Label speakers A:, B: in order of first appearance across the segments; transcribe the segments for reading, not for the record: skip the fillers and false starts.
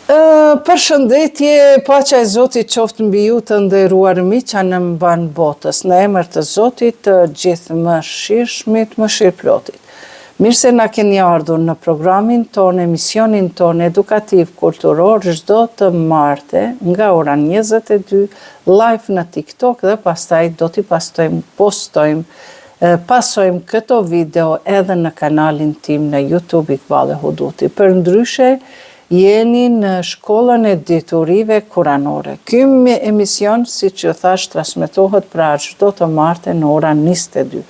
A: Përshëndetje, paqja e Zotit qoftë mbi ju të nderuar miq në mban botës. Në emër të Zotit të gjithë mëshirshmit, mëshirëplotit. Mirë se na keni ardhur në programin tonë, emisionin tonë edukativ kulturor çdo të martë nga ora 22 live në TikTok dhe pastaj do t'i pasojmë këto video edhe në kanalin tim në YouTube Iqbale Huduti. Përndryshe jeni në shkollën e diturive kuranore. Ky emision, siç ju thash, transmetohet pra çdo të martë në ora 22.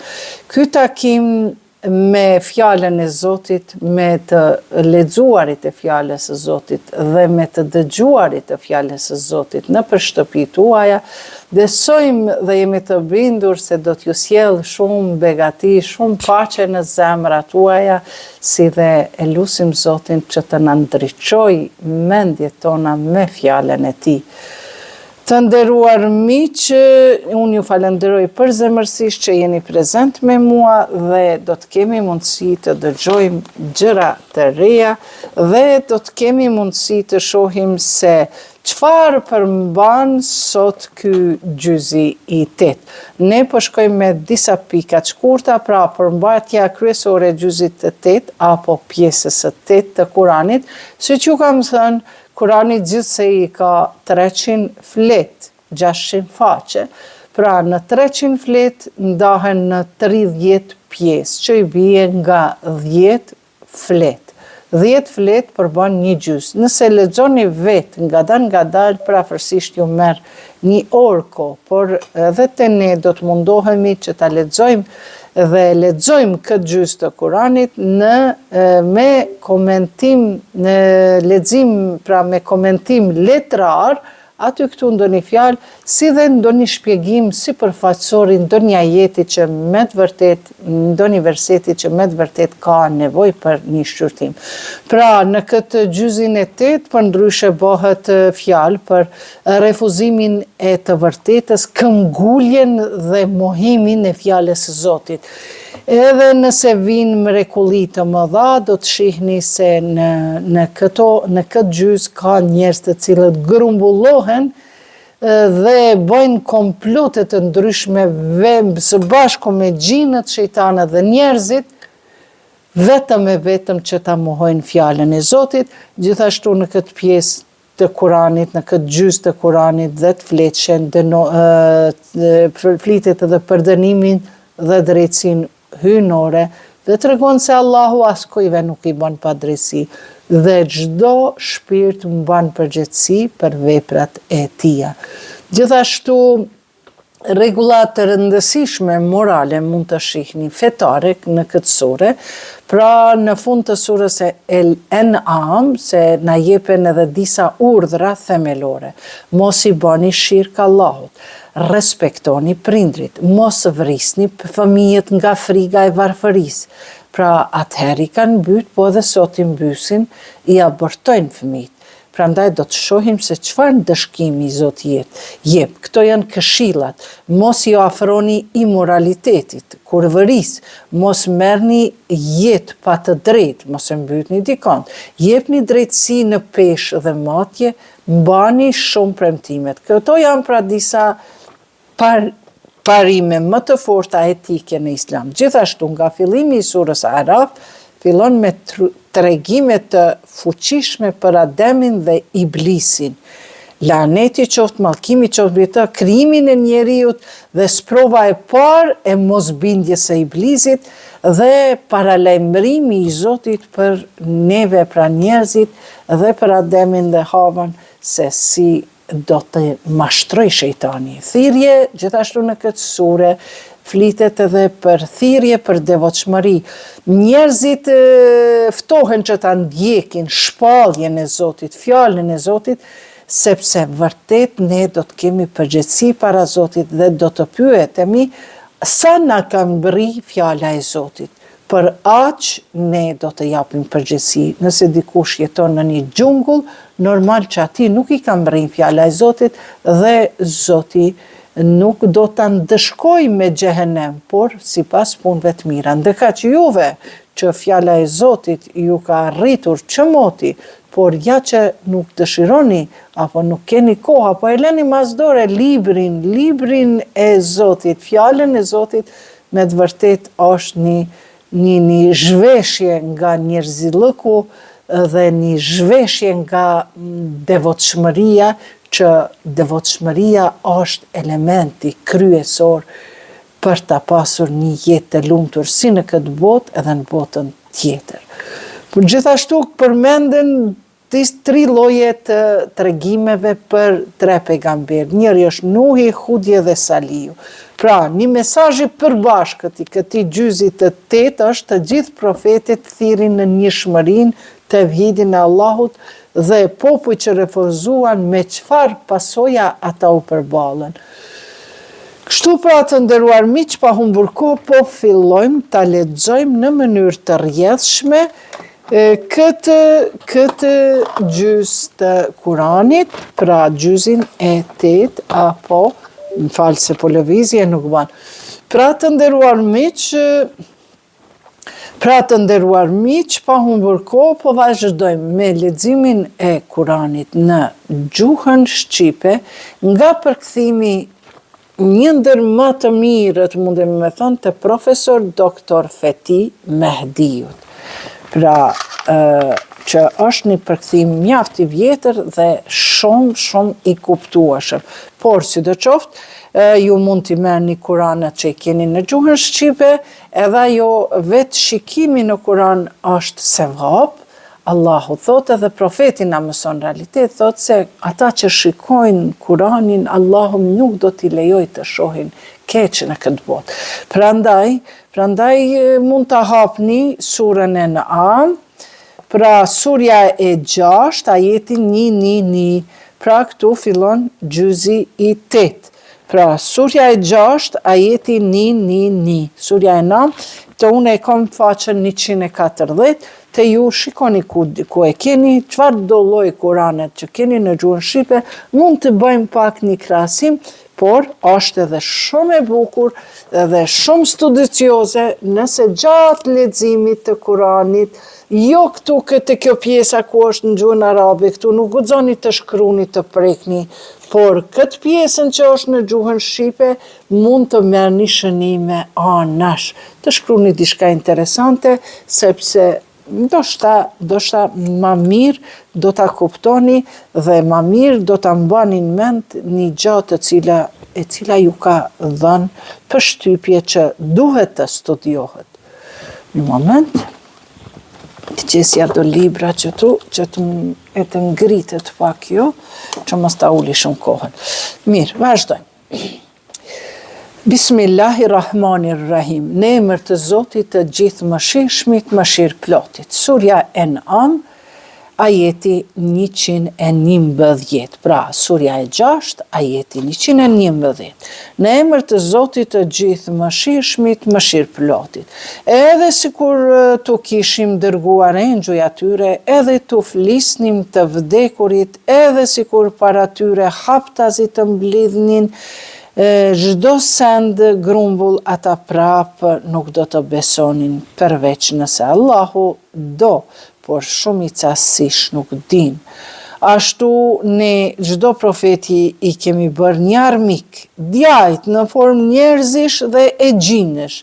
A: Ky takim me fjalën e Zotit, me të lexuarit e fjalës së Zotit dhe me të dëgjuarit të fjalës së Zotit në shtëpitë tuaja, besojmë dhe jemi të bindur se do t'ju sjell shumë begati, shumë paqe në zemrat tuaja, si dhe e lutim Zotin që të na ndriçojë mendjet tona me fjalën e Tij. Të nderuar miq, unë ju falenderoj përzemërsisht që jeni prezent me mua dhe do të kemi mundësi të dëgjojmë gjëra të reja dhe do të kemi mundësi të shohim se çfarë përmban sot ky gjyzi i 8. Ne po shkojmë me disa pika të shkurta, pra përmbajtja kryesore e gjyzit të 8 apo pjesës së 8 të Kuranit, siç ju kam thënë, Kurani gjithsej ka 300 flet, 600 faqe. Pra në 300 flet ndahen në 30 pjesë, që i bie nga 10 flet. 10 flet përbën një gjys. Nëse lexoni vetë nga dal, prafërsisht ju merr një orë kohë, por edhe te ne do të mundohemi që ta lexojmë dhe lexojmë këtë gjys të Kuranit me komentim, në lexim, pra me komentim letrar, aty këtu ndonjë fjalë, si dhe ndonjë shpjegim sipërfaqësor i ndonjë ajeti që me të vërtet, ndonjë verseti që me të vërtet ka nevojë për një shqyrtim. Pra në këtë gjyzin e 8 përndryshe bëhet fjalë për refuzimin e të vërtetës, këmbguljen dhe mohimin e fjalës së Zotit. Edhe nëse vinë mrekulli të mëdha, do të shihni se në këtë gjys ka njerëz të cilët grumbullohen dhe bëjnë komplote të ndryshme së bashku me gjinët, shejtanët dhe njerëzit, vetëm që ta mohojnë fjalën e Zotit. Gjithashtu në këtë pjesë të Kuranit, në këtë gjys të Kuranit dhe të fletëshen, flitet edhe për dënimin dhe drejtësinë hynore, dhe të regon se Allahu askujve nuk i bën padrejsi dhe çdo shpirt mban përgjegjësi për veprat e tija. Gjithashtu, rregulla të rëndësishme morale mund të shihni fetare në këtë sure, pra në fund të surës El An'am, se na jepen edhe disa urdhra themelore. Mos i bëni shirk Allahut, respektoni prindrit, mos vrisni fëmijët nga friga e varfërisë. Pra atëherë i kanë mbyt, po edhe sot i mbysin, i abortojnë fëmijët. Prandaj do të shohim se çfarë ndëshkimi Zoti jep. Këto janë këshillat. Mos ju afroni imoralitetit, kurvërisë, mos merrni jetë pa të drejtë, mos e mbytni dikon. Jepni drejtësi në peshë dhe matje, mbani shumë premtimet. Këto janë pra disa parime më të forta etike në Islam. Gjithashtu nga fillimi i surës Araf fillon me tregime të fuqishme për Ademin dhe Iblisin. Laneti qoftë, mallkimi qoftë mbi të, krijimin e njeriut dhe sprova e parë e mosbindjes së Iblisit dhe paralajmërimi i Zotit për neve, pra njerëzit, dhe për Ademin dhe Havën, se si do të mashtroj shejtani. Thirrje gjithashtu në këtë sure flitet edhe për thirrje për devotshmëri. Njerëzit ftohen që ta ndjekin shpalljen e Zotit, fjalën e Zotit, sepse vërtet ne do të kemi përgjegjësi para Zotit dhe do të pyetemi sa na ka mbërri fjala e Zotit. Për aq ne do të japim përgjegjësi. Nëse dikush jeton në një xhungull, normal që ati nuk i ka mbërri fjala e Zotit dhe Zoti nuk do të ndëshkoj me xhehenem, por sipas punëve të mira. Ndërka që juve që fjala e Zotit ju ka arritur çmoti, por ja që nuk dëshironi, apo nuk keni kohë, apo e leni masdore librin e Zotit, fjalën e Zotit, me të vërtet është një zhveshje nga njerëzillëku dhe një zhveshje nga devotshmëria, që devotshmëria është elementi kryesor për ta pasur një jetë të lumtur si në këtë botë edhe në botën tjetër. Por gjithashtu përmenden 3 lloje të tregimeve për 3 pejgamber. Njëri është Nuhi, Hudje dhe Saliu. Pra, një mesazh i përbashkët i këtij gjyzi të 8 është të gjithë profetët thirrin në njëshmërinë, tevhidin e Allahut dhe popull që refuzuan me çfarë pasoja ata u përballën. Kështu pra të nderuar miq, pa humbur kohë, po fillojmë ta lexojmë në mënyrë të rrjedhshme këtë gjys të Kuranit, pra gjyzin e 8, apo më falë se po lëvizje nuk ban. Pra të nderuar miq, pa humbur kohë, po vazhdojmë me leximin e Kuranit në gjuhën shqipe, nga përkthimi një ndër më të mirët, mundem me thonë, të profesor doktor Fethi Mehdiut. Pra, që është një përkthim mjaft i vjetër dhe shumë i kuptueshëm. Por, sidoqoftë, ju mund t'i merrni Kuranët që i keni në gjuhën shqipe, edhe ajo vetë shikimi në Kuran është sevap. Allahu thotë edhe profeti na mëson realitet, thotë se ata që shikojnë Kuranin, Allahu nuk do t'i lejoj të shohin keq në këtë botë. Prandaj mund ta hapni surën e An'am, pra surja e 6, ajeti 111. Pra këtu fillon gjyzi i 8. Pra surja e 6, ajeti 111. Surja e 9, të unë e kam faqen 140, të ju shikoni ku e keni, çfarë do lloj Kuranet që keni në gjuhën shqipe, mund të bëjmë pak një krahasim, por është edhe shumë e bukur edhe shumë studicioze nëse gjatë leximit të Kuranit, jo këtu këtë kjo pjesa ku është në gjuhën arabe, këtu nuk guxoni të shkruani të prekni, por këtë pjesën që është në gjuhën shqipe mund të merrni shënime anash, të shkruani diçka interesante, sepse ndoshta ma mirë do ta kuptoni dhe ma mirë do ta mbani në mend një gjatë e cila ju ka dhënë përshtypje që duhet të studiohet. Një moment, të qesja do libra që të ngritet pak jo, që mos ta uli shumë kohën. Mirë, vazhdojmë. Bismillahirrahmanirrahim. Në emër të Zotit të gjithë mëshirshmit, mëshirëplotit. Surja e An'am, ajeti 111. Pra, surja e 6, ajeti 111. Në emër të Zotit të gjithë mëshirshmit, mëshirëplotit. Edhe sikur tu kishim dërguar engjëj atyre, edhe tu flisnim të vdekurit, edhe sikur para tyre haptazit të mblidhnin, çdo send grumbull ata prapë nuk do të besonin, përveç nëse Allahu do, por shumica sish nuk din. Ashtu ne çdo profeti i kemi bërë një armik, djajt në formë njerëzish dhe e gjinësh,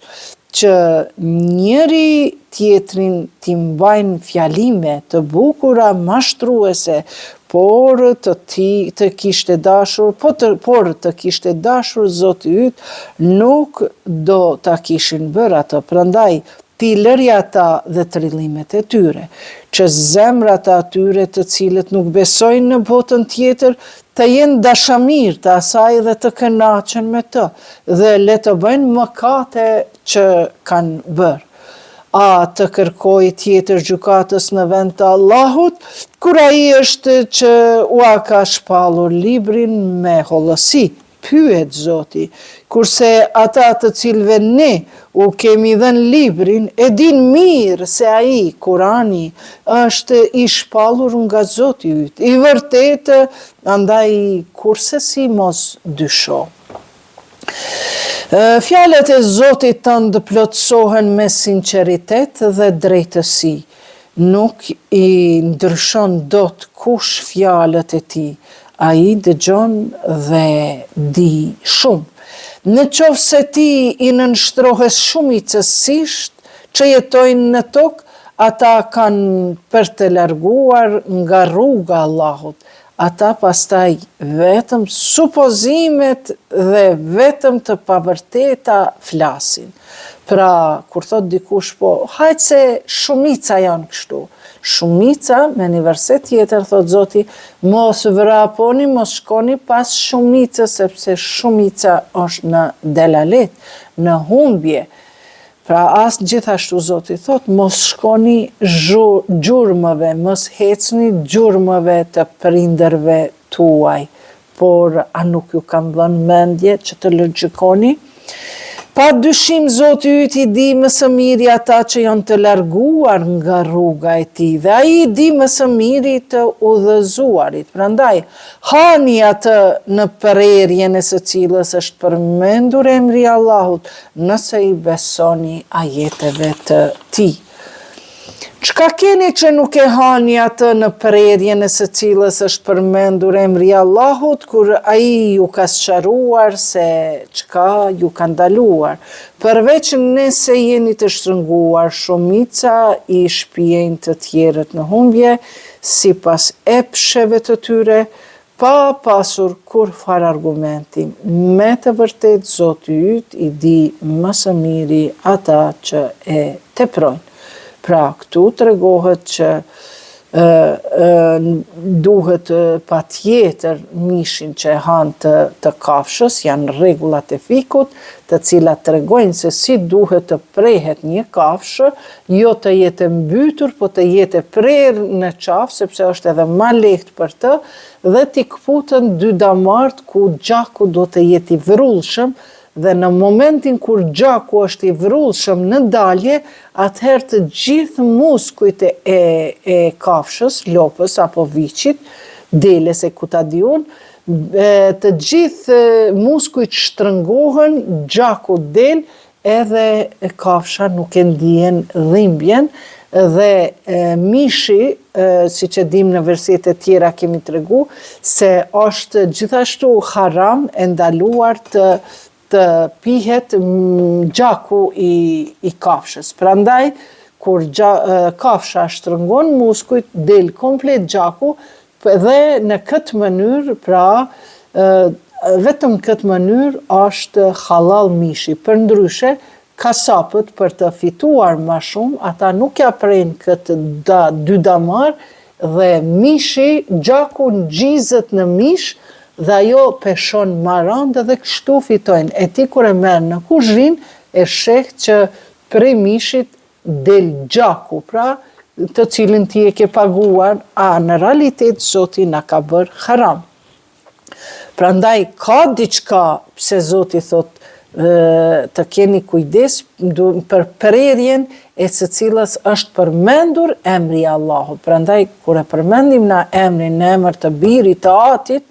A: që njëri tjetrin t'i mbajnë fjalime të bukura mashtruese, por të kishte dashur, por të kishte dashur Zoti yt, nuk do ta kishin bërë ato. Prandaj ti lëri ata dhe trillimet e tyre, që zemrat atyre të cilët nuk besojnë në botën tjetër, të jenë dashamir të asaj dhe të kënaqen me të, dhe le të bëjnë mëkate që kanë bërë. A të kërkoj tjetër gjykatës në vend të Allahut, kur ai është që ua ka shpallur librin me hollësi, pyet Zoti, kurse ata të cilëve ne u kemi dhënë librin, e din mirë se ai, Kurani, është i shpallur nga Zoti yt, i vërtetë, andaj kurse si mos dysho. Fjalët e Zotit tënd plotësohen me sinqeritet dhe drejtësi. nuk i ndryshon dot kush fjalët e tij. Ai dëgjon dhe di shumë. Në qoftë se ti i nënshtrohes shumicësisht që jetojnë në tokë, ata kanë për të larguar nga rruga Allahut. Ata pastaj vetëm supozimet dhe vetëm të pavërteta flasin. Pra, kur thot dikush po, hajtë se shumica janë kështu. Shumica, me një verset tjetër, thot Zoti, mos vraponi, mos shkoni pas shumicës, sepse shumica është në delalet, në humbje. Pra as gjithashtu Zoti thot, mos shkoni gjurmëve, mos hecni gjurmëve të prindërve tuaj, por a nuk ju kam dhënë mendje që të logjikoni? Pa dyshim Zoti yt i di më së miri ata që janë të larguar nga rruga e tij dhe ai i di më së miri të udhëzuarit. Prandaj hani atë në prerjen e së cilës është përmendur emri i Allahut, nëse i besoni ajeteve të tij. Çka keni që nuk e hani atë në prerjen e së cilës është përmendur emri i Allahut, kur ai ju ka sqaruar se çka ju ka ndaluar, përveç nëse jeni të shtrënguar, shumica i shpijejnë të tjerët në humbje, sipas epsheve të tyre, pa pasur kurfar argumenti. Me të vërtet, Zoti yt i di më së miri ata që e teprojnë. Pra, këtu tregohet që duhet patjetër mishin që e hanë të kafshës, janë rregullat e fikut, të cilat tregojnë se si duhet të prehet një kafshë, jo të jetë mbytur, po të jetë prerë në qafë, sepse është edhe ma lehtë për të, dhe t'i kputën 2 damartë ku gjaku do të jetë i vrullshëm, dhe në momentin kur gjaku është i vrullshëm në dalje, atëherë të gjithë muskujt e kafshës, lopës apo viçit, deles e ku ta di unë, të gjithë muskujt shtrëngohen, gjaku del, edhe kafsha nuk e ndjen dhimbjen, dhe mishi, siç e dim në versetet tjera kemi tregu, se është gjithashtu haram e ndaluar të pihet gjaku i kafshës. Prandaj, kur kafsha shtrëngon muskujt, del komplet gjaku, dhe në këtë mënyrë, pra, vetëm këtë mënyrë është halal mishi. Përndryshe, kasapët për të fituar më shumë, ata nuk ja prejnë këtë 2 damar, dhe mishi, gjaku ngjizet në mish, dhe ajo peshon marandë dhe kështu fitojnë. E ti kur e merr në kuzhinë, e sheh që prej mishit del gjaku, pra të cilin ti e ke paguar, në realitet Zoti na ka bërë haram. Prandaj ka diçka pse Zoti thot të keni kujdes për prerjen e së cilës është përmendur emri i Allahut. Prandaj kur e përmendim na emrin në emër të Birit të Atit,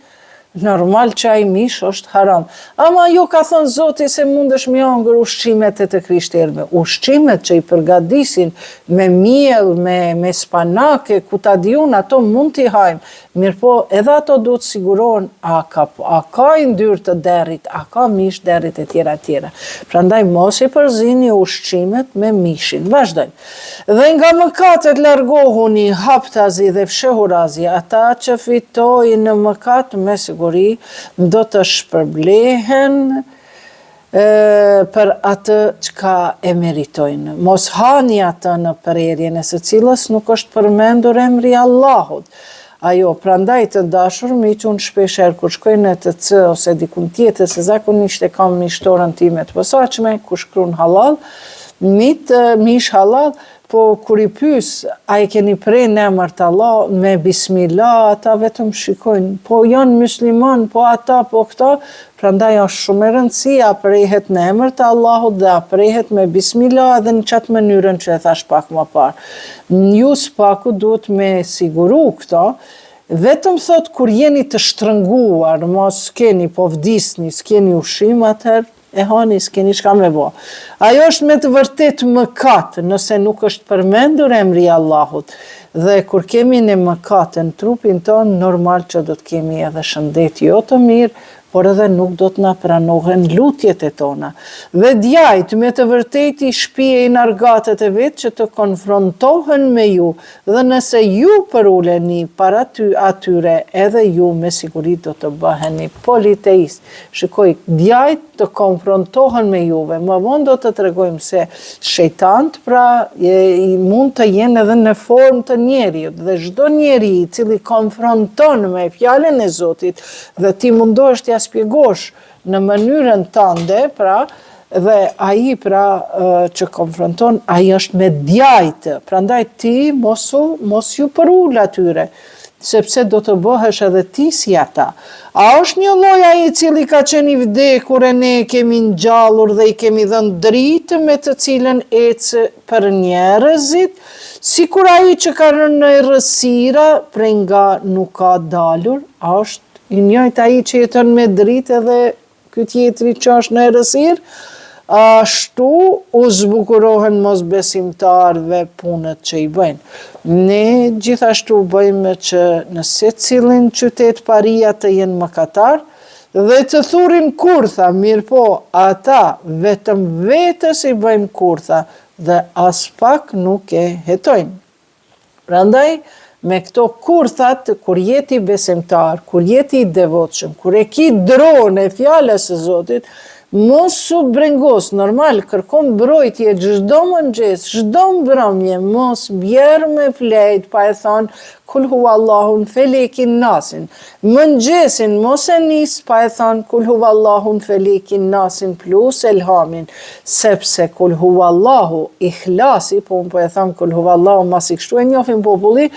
A: normal që ai mish është haram. Ama jo ka thënë Zoti se mundesh me hangër ushqimet e të krishterëve. Ushqimet që i përgatisin me miell, me spanake, ku ta diun, ato mund t'i hajmë. Mirëpo edhe ato duhet sigurohen a ka yndyrë të derrit, a ka mish derrit e tjera e tjera. Prandaj mos i përzini ushqimet me mishin. Vazhdojmë. Dhe nga mëkatet largohuni haptazi dhe fshehurazi, ata që fitojnë në mëkat me siguri do të shpërblehen për atë çka e meritojnë. Mos hani atë në prerjen e së cilës nuk është përmendur emri i Allahut. Ajo, prandaj të dashur, miq, unë shpeshherë kur shkoj në ETC ose dikun tjetër, se zakonisht e kam mishtorën time të posaçme, ku shkruan halal, mish halal, po kur i pyes, a i keni prej në emër të Allah, me bismillah, ata vetëm shikojnë, po janë musliman, po ata, po këta, prandaj është shumë e rëndësishme, a prehet në emër të Allahut dhe a prehet me bismillah edhe në qatë mënyrën që e thash pak më parë. Ju s'paku duhet me siguru këta, vetëm thot kur jeni të shtrënguar, mos s'keni, po vdisni, s'keni ushqim, atëherë e hani, s'keni çka me bo. Ajo është me të vërtet mëkat, nëse nuk është përmendur emri i Allahut. Dhe kur kemi në mëkat në trupin tonë, normal që do të kemi edhe shëndet jo të mirë, por edhe nuk do të na pranohen lutjet e tona. Dhe djajt me të vërteti shpijejnë argatët e vetë që të konfrontohen me ju, dhe nëse ju përuleni para atyre, edhe ju me siguri do të bëheni politeist. Shikoj, djajt të konfrontohen me juve, më vonë do të tregojmë se shejtant pra mund të jenë edhe në formë të njeriut, dhe çdo njeri i cili konfronton me fjalën e Zotit dhe ti mundohesh t'ja spjegosh në mënyrën tënde, pra, dhe ai pra që konfronton, ai është me djajtë. Prandaj ti mos ju përul atyre, sepse do të bëhesh edhe ti si ata. A është një lloj ai i cili ka qenë i vdekur e ne kemi ngjallur dhe i kemi dhënë dritë me të cilën ecë për njerëzit, sikur ai që ka rënë në errësira prej nga nuk ka dalur, a është i njëjtë ai që jeton me dritë dhe ky tjetri që është në errësirë, ashtu u zbukurohen mosbesimtarëve punët që i bëjnë. Ne gjithashtu bëjmë që në secilin qytet paria të jenë mëkatar dhe të thurin kurtha, mirë po, ata vetëm vetës i bëjmë kurtha dhe as pak nuk e hetojnë. Prandaj, me këto kurthat, kur jeti besimtar, kur jeti i devotshëm, kur e ki dronë e fjalës së Zotit, mos u brengos, normal, kërkom mbrojtje çdo mëngjes, çdo mbrëmje, mos bjerë me flejt, pa e thonë, kul huwallahun felekin nasin. Mëngjesin mos e nis, pa e thonë, kul huwallahun felekin nasin plus elhamin, sepse kul huwallahu, ikhlasi, po e thonë kul huwallahu mas i kështu e njohin populli,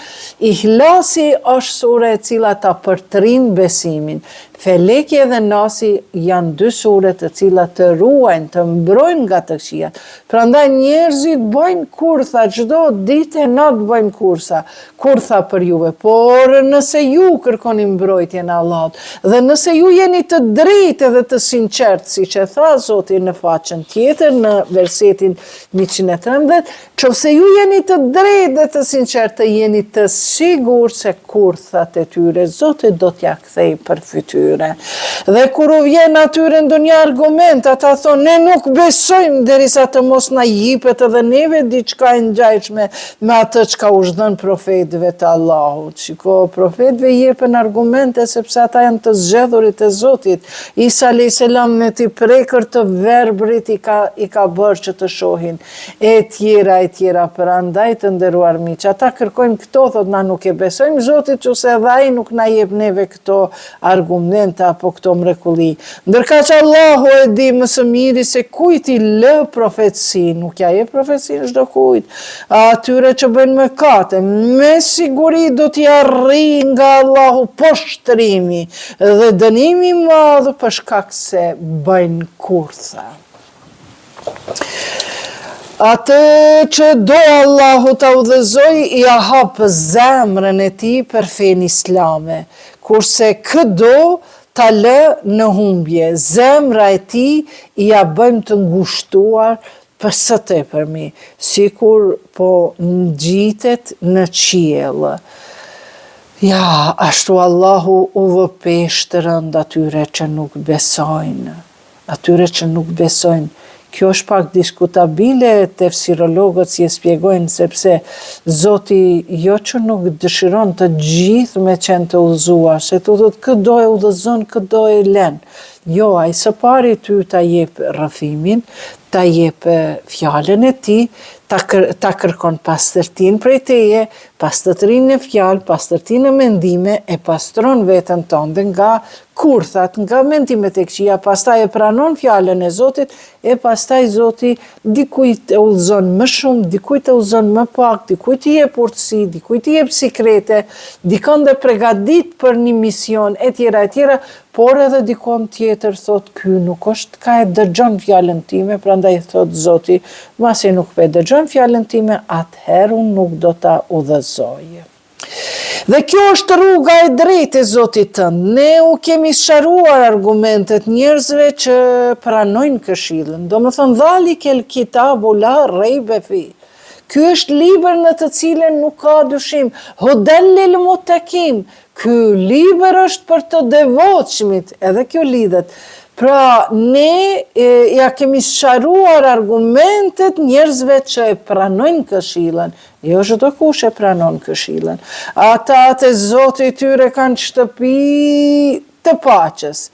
A: ikhlasi është sure e cila ta përtrin besimin. Feleki dhe nasi janë dy sure të cilat të ruajnë, të mbrojnë nga të këqijat. Prandaj njerëzit bëjnë kurtha, çdo ditë e natë bëjnë kurtha për juve, por nëse ju kërkoni mbrojtjen e Allahut dhe nëse ju jeni të drejtë dhe të sinqertë, siç e tha Zoti në faqen tjetër në versetin 113, nëse ju jeni të drejtë dhe të sinqertë, jeni të sigurt se kurthat e tyre Zoti do t'ja kthej për fytyrë. Dhe kur u vjen atyre ndonjë argument, ata thonë, ne nuk besojmë derisa të mos na jipet edhe neve diçka e ngjajshme me atë çka u zhdën profetëve të Allahut. Shiko, profetëve jepen argumente sepse ata janë të zgjedhurit e Zotit. Isa a.s. me t'i prekër të verbrit i ka bërë që të shohin, e tjera, prandaj të nderuar miq. Ata kërkojnë këto, thot na nuk e besojmë Zotit, qose edhe ai nuk na jep neve këto argumente apo këto mrekulli. Ndërka që Allahu e di më së miri se kujt i lë profetësi, nuk ja jep profetësinë çdo kujt. Atyre që bëjnë mëkate, me siguri do t'i arrijë nga Allahu poshtrimi dhe dënimi i madh për shkak se bëjnë kurtha. Atë që do Allahu ta udhëzoj i hap zemrën e tij për fenë islame, kurse këdo ta lë në humbje. Zemra e tij i ja bëjmë të ngushtuar për së tepërmi, sikur po ngjitet në qiell. Ja, ashtu Allahu u vë peshë rënd atyre që nuk besojnë. Kjo është pak diskutabile, tefsirologët si e spjegojnë, sepse Zoti jo që nuk dëshiron të gjithë me qenë të udhëzuar, se të thotë këdo e udhëzon, këdo e len. Jo, ai së pari ty ta jep rrëfimin, ta jep fjalën e tij, ta kërkon pastërtinë prej teje, pastërtinë e fjalë, pastërtinë e mendime, e pastron veten tënde nga kurthat, nga mendimet e këqija, pastaj e pranon fjalën e Zotit, e pastaj Zoti dikujt e udhëzon më shumë, dikujt e udhëzon më pak, dikujt i jep urtësi, dikujt i jep sikrete, dikon dhe përgatit për një mision, e tjera, por edhe dikon tjetër thot, ky nuk është ka e dëgjon fjalën time, prandaj thot Zoti, masi nuk pe dëgjon fjalën time, atëherë unë nuk do ta udhëzoj. Dhe kjo është rruga e drejtë e Zotit tënd. Ne u kemi sharuar argumentet njerëzve që pranojnë këshillën. Domethënë dhalik el kitabu la rejbe fi. Ky është libër në të cilën nuk ka dyshim. Hudallil muttaqin. Ky libër është për të devotshmit, edhe kjo lidhet. Pra, ne ja kemi sharuar argumentet njerëzve që e pranojnë këshillën, jo çdo kush e pranon këshillën. Ata të Zotit tyre kanë shtëpi të paqes,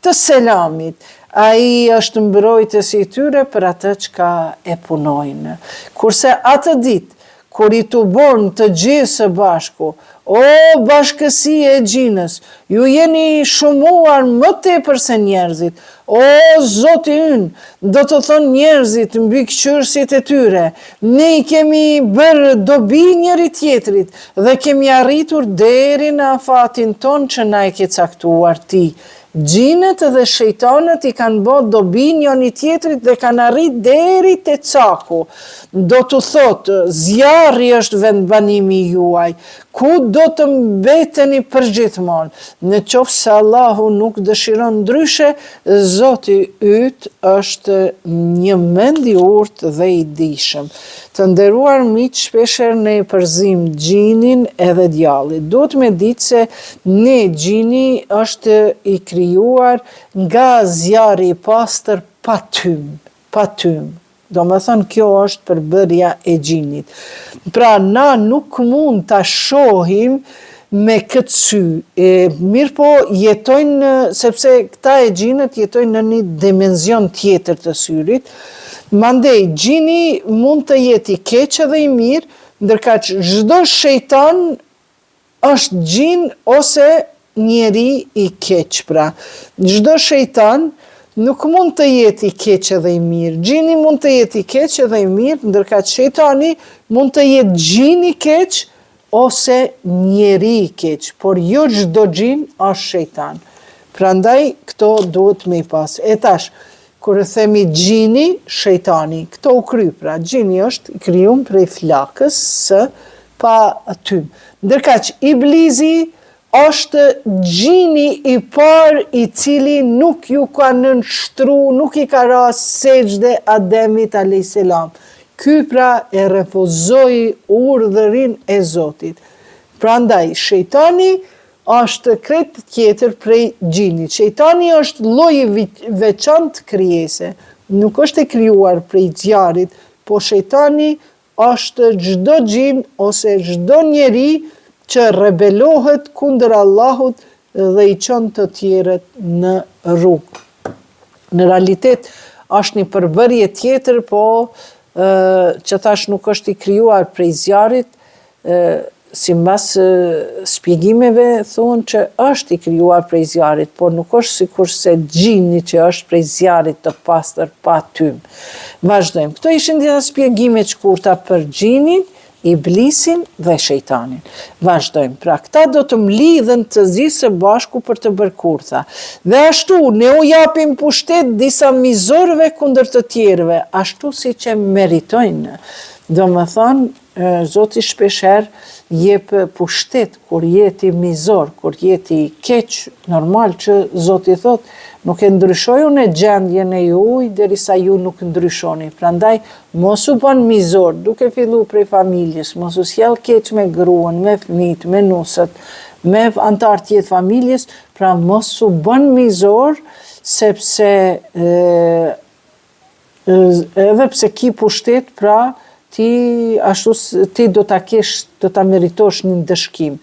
A: të selamit. Ai është mbrojtës i tyre për atë çka e punojnë. Kurse atë ditë, kur i të bornë të gjithë së bashku, o bashkësi e gjinës, ju jeni shumuar më tepër se njerëzit, o Zoti ynë, do të thonë njerëzit mbi këqyrësit e tyre, ne i kemi bërë dobi njëri tjetrit dhe kemi arritur deri në afatin ton që na e ke caktuar ti. Gjinët dhe shejtanët i kanë bërë dobi njëri tjetrit dhe kanë arrit deri te caku. Do të thotë, zjarri është vendbanimi juaj, ku do të mbeteni përgjithmonë. Në qoftë se Allahu nuk dëshiron ndryshe, Zoti yt është një mend i urtë dhe i dijshëm. Të nderuar miq, shpeshherë ne përzim gjinin edhe djallit. Duhet me ditë se ne gjini është i krijuar nga zjarri i pastër pa tym. Do me thënë kjo është përbërja e gjinit. Pra na nuk mund ta shohim me këtë sy. Mirë po jetojnë, sepse këta e gjinët jetojnë në një dimenzion tjetër të syrit. Mandej, gjini mund të jetë i keq edhe i mirë, ndërkaq çdo shejtan është gjin ose njeri i keq. Pra, çdo shejtan nuk mund të jetë i keq edhe i mirë. Gjini mund të jetë i keq edhe i mirë, ndërkaq shejtani mund të jetë gjin i keq ose njeri i keq, por jo çdo gjin është shejtan. Prandaj këto duhet me i pas. E tash, kur e themi gjini, shejtani, këto u kry, pra gjini është i krijuar prej flakës së pa tym. Ndërkaq iblizi është gjini i parë i cili nuk ju ka nënshtru, nuk i ka ras sejdë Ademit a.s. Ky pra e refuzoi urdhërin e Zotit. Prandaj, shejtani është krejt tjetër prej gjinit. Shejtani është lloji veçantë krijese. Nuk është e krijuar prej zjarrit, po shejtani është çdo gjin ose çdo njeri që rebelohet kundër Allahut dhe i çon të tjerët në rrugë. Në realitet është një përbërje tjetër, po që thash nuk është i krijuar prej zjarrit, sipas shpjegimeve thonë që është i krijuar prej zjarrit, por nuk është sikurse gjini që është prej zjarrit të pastër pa tym. Vazhdojmë. Këto ishin disa shpjegime të shkurta për gjinin, iblisin dhe shejtanin. Vazhdojmë. Pra këta do të mlidhen të gjithë së bashku për të bërë kurtha. Dhe ashtu ne u japim pushtet disa mizorëve kundër të tjerëve, ashtu si që meritojnë. Do më thonë, Zoti shpeshherë jep pushtet kur jeti mizor, kur jeti keq, normal që Zoti thot, nuk e ndryshoj unë gjendjen e juaj derisa ju nuk ndryshoni. Prandaj mos u bën mizor, duke filluar prej familjes, mos u sjell keq me gruan, me fëmijët, me nusët, me antar tjetë familjes, pra mos u bën mizor, sepse edhe pse ki pushtet, pra ti do ta meritosh një ndëshkim.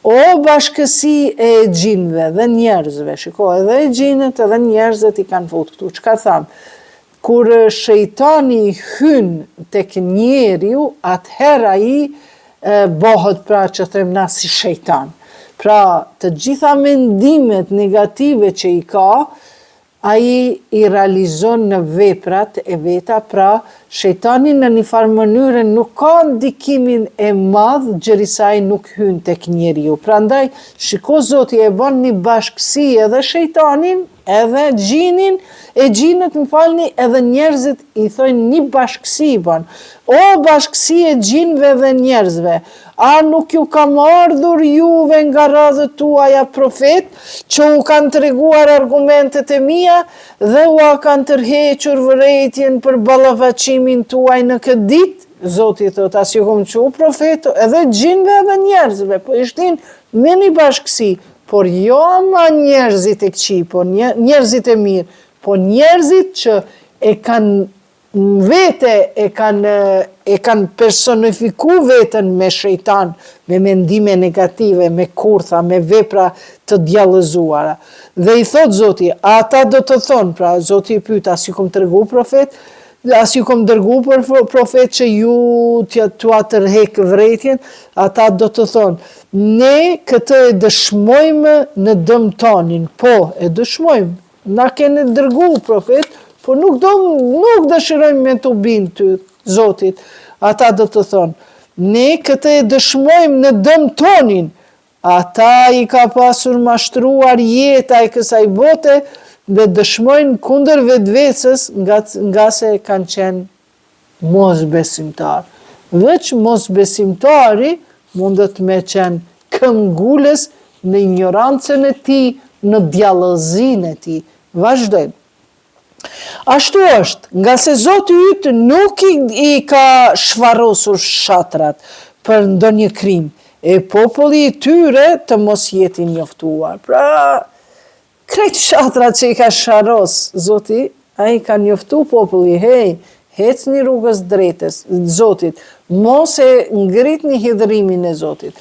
A: O bashkësi e gjinëve dhe njerëzve, shiko, edhe e gjinët edhe njerëzët i kanë futur këtu. Çka tham? Kur shejtani hyn tek njeriu, atëherë ai bëhet pra që them na si shejtan. Pra të gjitha mendimet negative që i ka, ai i realizon në veprat e veta, pra shejtani në një farë mënyrë nuk ka ndikimin e madh gjerisa ai nuk hyn tek njeriu. Prandaj shiko Zoti e bën një bashkësi edhe shejtanin edhe gjinin, e gjinët më falni, edhe njerëzit i thojnë një bashkësi ban. O bashkësi e gjinëve dhe njerëzve, a nuk ju kam ardhur juve nga radhët tuaja profet, që u kanë treguar argumentet e mia dhe u kanë tërhequr vërejtjen për ballavaqimin tuaj në këtë ditë? Zoti thot, as ju kom qu profet, edhe gjinëve edhe njerëzve, po ishtin me një bashkësi, por jo ama njerëzit e këqi, po njerëzit e mirë, po njerëzit që e kanë vete, e kanë personifiku veten me shejtan, me mendime negative, me kurtha, me vepra të djallëzuara. Dhe i thot Zoti, ata do të thonë, pra Zoti i pyet, as ju kom tregu profet, as ju kom dërgu për profet që ju t'ua tërhek vërejtjen, ata do të thonë, ne këtë e dëshmojmë në dëmtonin, po e dëshmojmë, na kene dërgu profet, po nuk dëshirojmë me të binë të Zotit, ata do të thonë, ne këtë e dëshmojmë në dëmtonin, ata i ka pasur mashtruar jeta e kësaj bote, dhe dëshmojnë kundër vetvetes nga se kanë qenë mos besimtar. Veç mos besimtari mundet me qenë këmbgulës në ignorancën e tij, në djallëzinë e tij. Vazhdojmë. Ashtu është, nga se Zoti yt nuk i ka shvarosur fshatrat për ndonjë krim, e populli i tyre të mos jetin njoftuar. Pra, krejt fshatrat që i ka sharos, Zoti, a i ka njoftu populli, hec një rrugës drejtës, Zotit, mos e ngrit një hidhrimin e Zotit.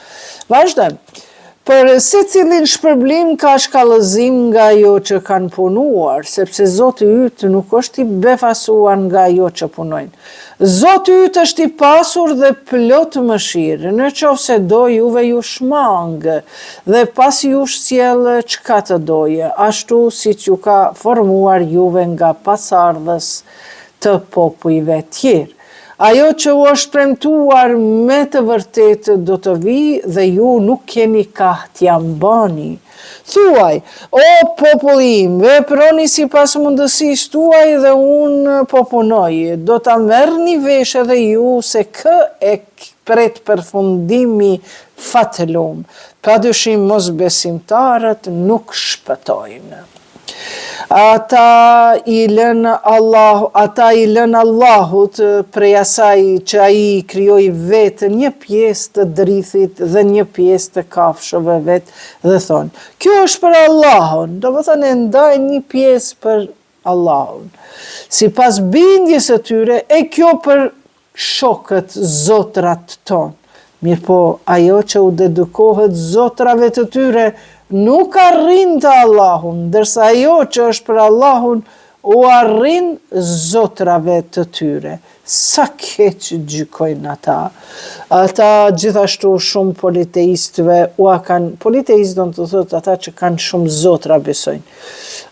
A: Vazhdojmë. Për se cilin shpërblim ka shkallëzim nga ajo që kanë punuar, sepse Zoti yt nuk është i befasuar nga ajo që punojnë. Zoti yt është i pasur dhe plot mëshirë, në qoftë se do juve ju shmangë, dhe pas ju sjellë çka të doje, ashtu siç ju ka formuar juve nga pasardhës të popujve tjerë. Ajo që u është premtuar me të vërtetë do të vijë dhe ju nuk keni ka t'ja mbani. Thuaj, o populli im, veproni sipas mundësisë tuaj dhe unë po punoj. Do ta merrni vesh edhe ju se kë e pret përfundimi fatëlum. Padyshim mosbesimtarët nuk shpëtojnë. Ata i lënë Allahut prej asaj që ai krijoi vetë një pjesë të drithit dhe një pjesë të kafshëve vetë dhe thonë, kjo është për Allahun, do të thënë ndajnë një pjesë për Allahun. Sipas bindjes së tyre, e kjo për shokët zotrat tonë. Mirëpo, ajo që u dedukohet zotrave të tyre, nuk arrin të Allahun, ndërsa ajo që është për Allahun u arrin zotrave të tyre. Sa keq gjykojnë ata. Ata gjithashtu shumë politeistëve politeist do të thotë ata që kanë shumë zotra besojnë.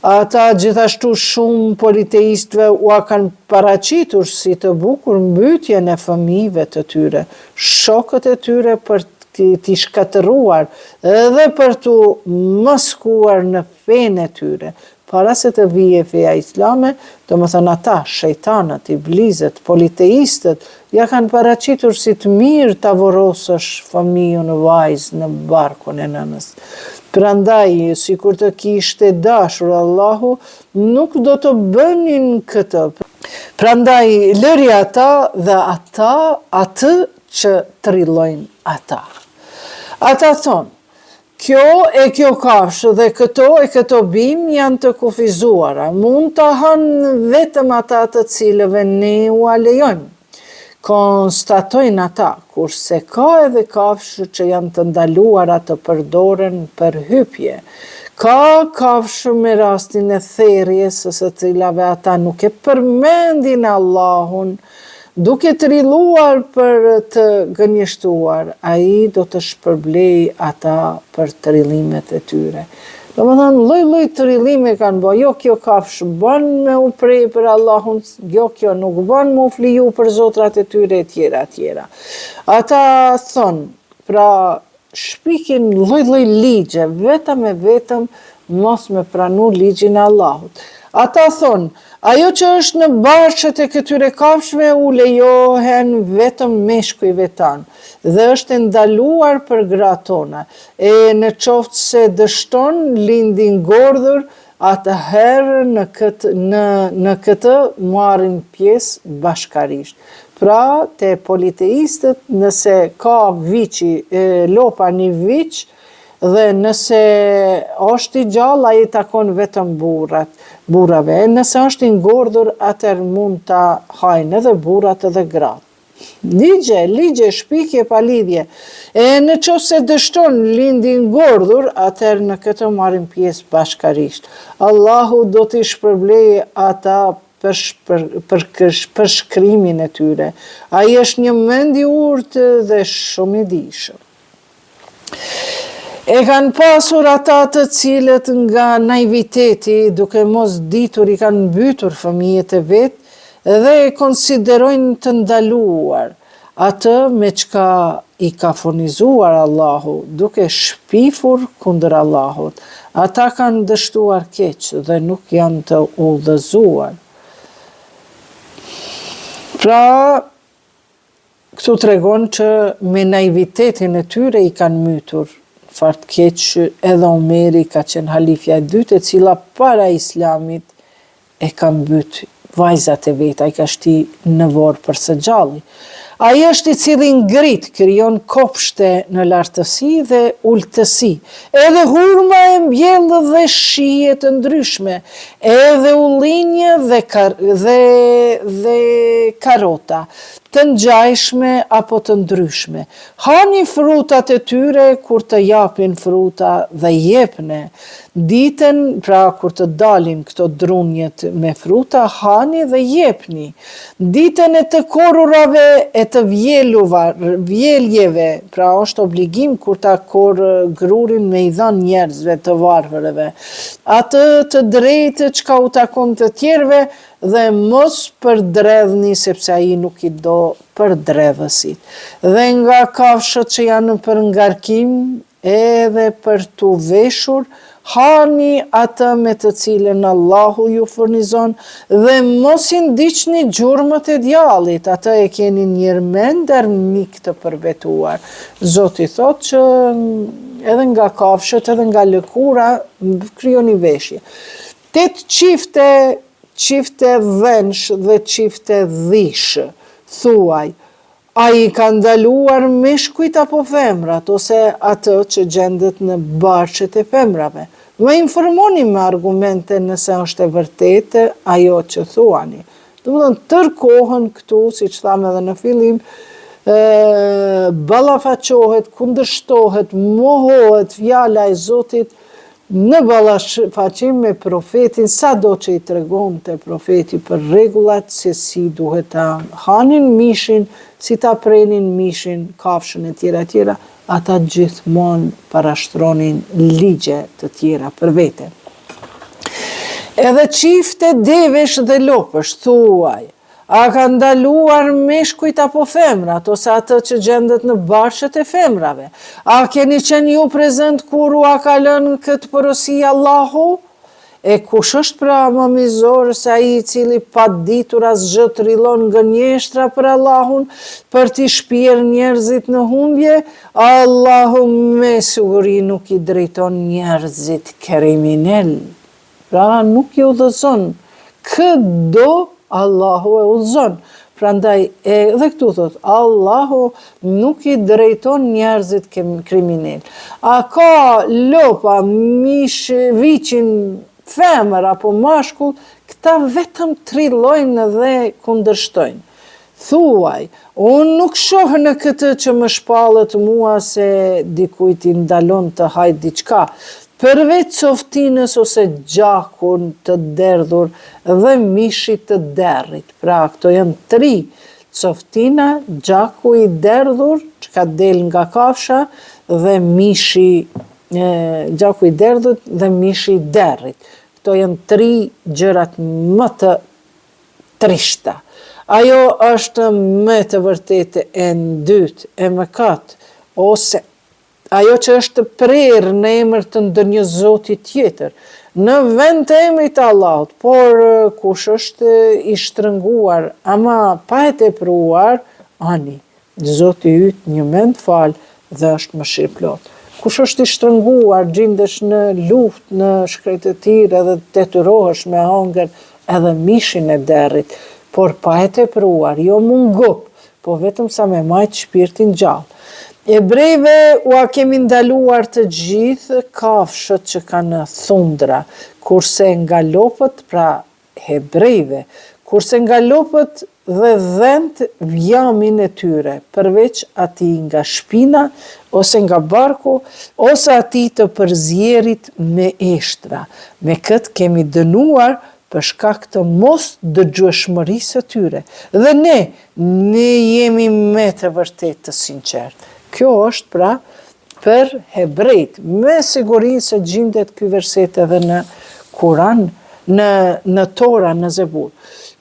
A: Ata gjithashtu shumë politeistëve u kanë paraqitur si të bukur mbytjen e fëmijëve të tyre, shokët e tyre për t'i shkatëruar edhe për t'u maskuar në fenë e tyre. Para se të vije feja islame, do më thënë ata, shejtanët, iblizët, politeistët, ja kanë paraqitur si të mirë t'a vorosësh fëmijën vajzë në barkun e nënës. Prandaj, si kur të kishte dashur Allahu, nuk do të bënin këtë. Prandaj, lëri ata dhe ata atë që trillojnë ata. Ata thonë, kjo kafshë dhe këto e këto bim janë të kufizuara, mund të hanë vetëm ata të cilëve ne u alejojmë. Konstatojnë ata, kurse ka edhe kafshë që janë të ndaluara të përdoren për hypje. Ka kafshë me rastin e therrjes së cilave ata nuk e përmendin Allahun, duke trilluar për të gënjeshtuar, ai do të shpërblej ata për trillimet e tyre. Do më thënë, lloj trillime kanë bë, jo kjo kafshë bën me u prej për Allahun, jo kjo nuk bën me u fliju për zotrat e tyre e tjera. Ata thonë, pra shpikin lloj ligje, vetëm mos me pranu ligjin e Allahut. Ata thonë, ajo që është në barqet e këtyre kafshëve u lejohen vetëm meshkujve tanë dhe është ndaluar për gratë tona. E në qoftë se dështon lindin gordhur, atëherë në këtë marrin pjesë bashkarisht. Pra, te politeistët, nëse ka viçi, lopa një viç, dhe nëse është i gjallë, ai takon vetëm burrave. Nëse është i ngordhur, atëherë mund ta hajnë edhe burrat edhe gratë. Ligje, shpikje pa lidhje. E në qoftë se dështon lindi ngordhur, atëherë në këtë marrin pjesë bashkarisht. Allahu do t'i shpërblejë ata për shkrimin e tyre. Ai është një mend i urtë dhe shumë i dijshëm. E kanë pasur ata të cilët nga naiviteti, duke mos ditur, i kanë mbytur fëmijët e vetë dhe e konsiderojnë të ndaluar atë me çka i ka furnizuar Allahu, duke shpifur kundër Allahut. Ata kanë dështuar keq dhe nuk janë të udhëzuar. Pra, këtu tregon që me naivitetin e tyre i kanë mytur. Fart keq edhe Omeri ka qenë halifja e dytë, e cila para Islamit e ka mbyt vajzat e veta, i ka shti në vorë për së gjalli. Ai është i cili ngrit, krijon kopshte në lartësi dhe ultësi, edhe hurma e mbjellë dhe shije të ndryshme, edhe ullinje dhe karota, të ngjajshme apo të ndryshme. Hani frutat e tyre kur të japin fruta dhe jepne. Ditën, pra kur të dalin këto drunjet me fruta, hani dhe jepni. Ditën e të korurave e të vjeljeve, pra është obligim kur ta korë grurin me i dhënë njerëzve të varfërve. Atë të drejtë çka u takon të tjerëve, dhe mos përdredhni sepse ai nuk i do përdredhësit. Dhe nga kafshët që janë për ngarkim edhe për t'u veshur, hani atë me të cilën Allahu ju furnizon dhe mos i ndiqni gjurmët e djallit, atë e keni njërmend armik të përbetuar. Zoti thot që edhe nga kafshët, edhe nga lëkura, krijoni veshje. 8 çifte dhensh dhe çifte dhish, thuaj, a i ka ndaluar meshkujt apo femrat, ose atë që gjendet në barqet e femrave. Më informoni me argumente nëse është e vërtetë ajo që thuani. Domethënë tërkohën këtu, siç thamë edhe në fillim, ballafaqohet, kundërshtohet, mohohet fjala e Zotit në ballafaqim me profetin, sado që i tregonte profeti për rregullat se si duhet ta hanin mishin, si ta prenin mishin, kafshën e tjera, ata gjithmonë parashtronin ligje të tjera për vete. Edhe çifte devesh dhe lopësh, thuaj, a ka ndaluar meshkujt apo femrat, ose atë që gjendet në barqet e femrave? A keni qenë ju prezent kur u a ka lënë këtë porosi Allahu? E kush është pra më mizor se ai i cili pa ditur asgjë trillon gënjeshtra për Allahun, për t'i shpirë njerëzit në humbje? Allahu me siguri nuk i drejton njerëzit kriminal. Pra nuk i udhëzon. Këdo Allahu e udhëzon. Prandaj edhe këtu thot, Allahu nuk i drejton njerëzit kriminal. A ka lopa, mish, viçin, femër apo mashkull, këta vetëm trillojnë dhe kundërshtojnë. Thuaj, unë nuk shoh në këtë që më shpallët mua se dikujt i ndalon të hajt diçka, përveç coftinës ose gjakun të derdhur dhe mishit të derrit. Pra, këto janë 3, coftina, gjaku i derdhur, që ka del nga kafsha, dhe gjaku i derdhur dhe mishi i derrit. Këto janë 3 gjërat më të trishta. Ajo është me të vërtetë e dytë, e mëkat, ose ajo që është prerë në emër të ndonjë zoti tjetër, në vend të emrit të Allahut, por kush është i shtrënguar, ama pa e tepruar, ani, Zoti yt një mend fal dhe është mëshirëplot. Kush është i shtrënguar, gjendesh në luftë, në shkretëtirë edhe detyrohesh me hangër edhe mishin e derrit, por pa e tepruar, jo mungup, po vetëm sa me majt shpirtin gjallë. Ebrejve u a kemi ndaluar të gjithë kafshët që kanë thundra, kurse nga lopët, pra hebrejve, kurse nga lopët dhe dhent vjamin e tyre, përveç ati nga shpina, ose nga barku, ose ati të përzjerit me eshtra. Me këtë kemi dënuar për shkak të mos dëgjueshmërisë së tyre. Dhe ne jemi me të vërtet të sinqertë. Kjo është pra për hebrejt, me siguri se gjendet ky verset edhe në Kuran, në Tora, në Zebur.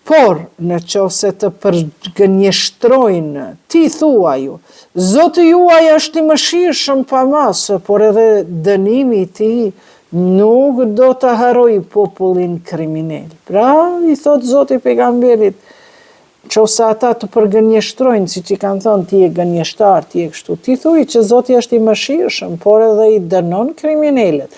A: Por, në qofse të përgënjeshtrojnë, ti thua ju, Zoti juaj është i mëshirshëm pa masë, por edhe dënimi i tij nuk do të haroj popullin kriminal. Pra, i thot Zoti pejgamberit, qofse ata të përgënjeshtrojnë, si që kanë thonë, ti e gënjeshtar, ti e kështu, ti thuj që Zoti është i mëshirshëm, por edhe i dënon kriminalet.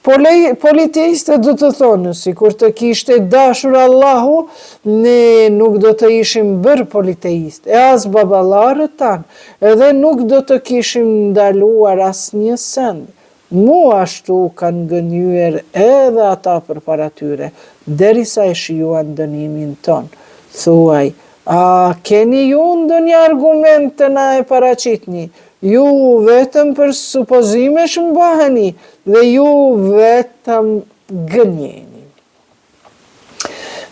A: Politeistët do të thonë, si kur të kishte dashur Allahu, ne nuk do të ishim bërë politeist, e as babalarët tanë, edhe nuk do të kishim ndaluar as një send. Mu ashtu kanë gënjyer edhe ata përpara tyre, derisa e shijuan dënimin tonë. Thuaj, a keni ju ndonjë argument të na e paraqitni? Ju vetëm për supozime shmbaheni dhe ju vetëm gënjeni.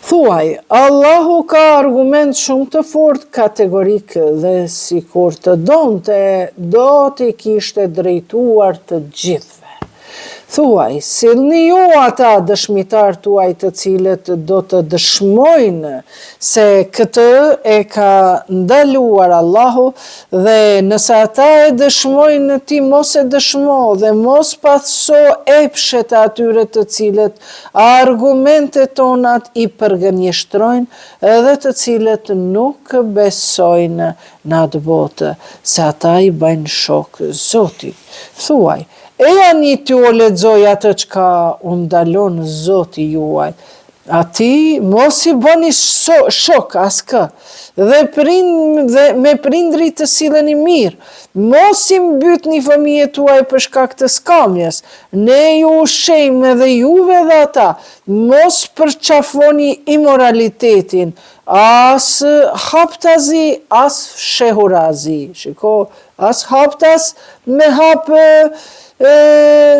A: Thuaj, Allahu ka argument shumë të fortë kategorik dhe sikur të donte, do t'i kishte drejtuar të gjithëve. Thuaj, sillni ju ata dëshmitar tuaj të cilët do të dëshmojnë se këtë e ka ndaluar Allahu dhe nëse ata e dëshmojnë ti mos e dëshmo dhe mos paso epshet atyre të cilët argumentet tonat i përgënjeshtrojnë edhe të cilët nuk besojnë në atë botë, se ata i bëjnë shok Zotit. Thuaj, e janë t'ju o lexoj atë çka u ndalon Zoti juaj. Ati mos i bëni shok askë, dhe me prindrit të silleni mirë. Mos i mbytni fëmijët tuaj për shkak të skamjes. Ne ju ushqejmë edhe juve dhe ata. Mos përqafoni imoralitetin, as haptazi, as fshehurazi. Shiko, as haptas me hapë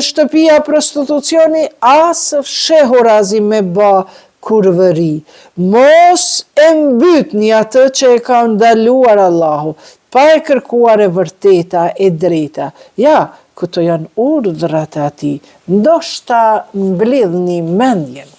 A: shtëpia prostitucioni, as fshehurazi me ba kurvëri. Mos e mbytni atë që e ka ndaluar Allahu, pa e kërkuar e vërteta e drejta. Ja, këto janë urdhrat e atij, ndoshta mbledhni mendjen.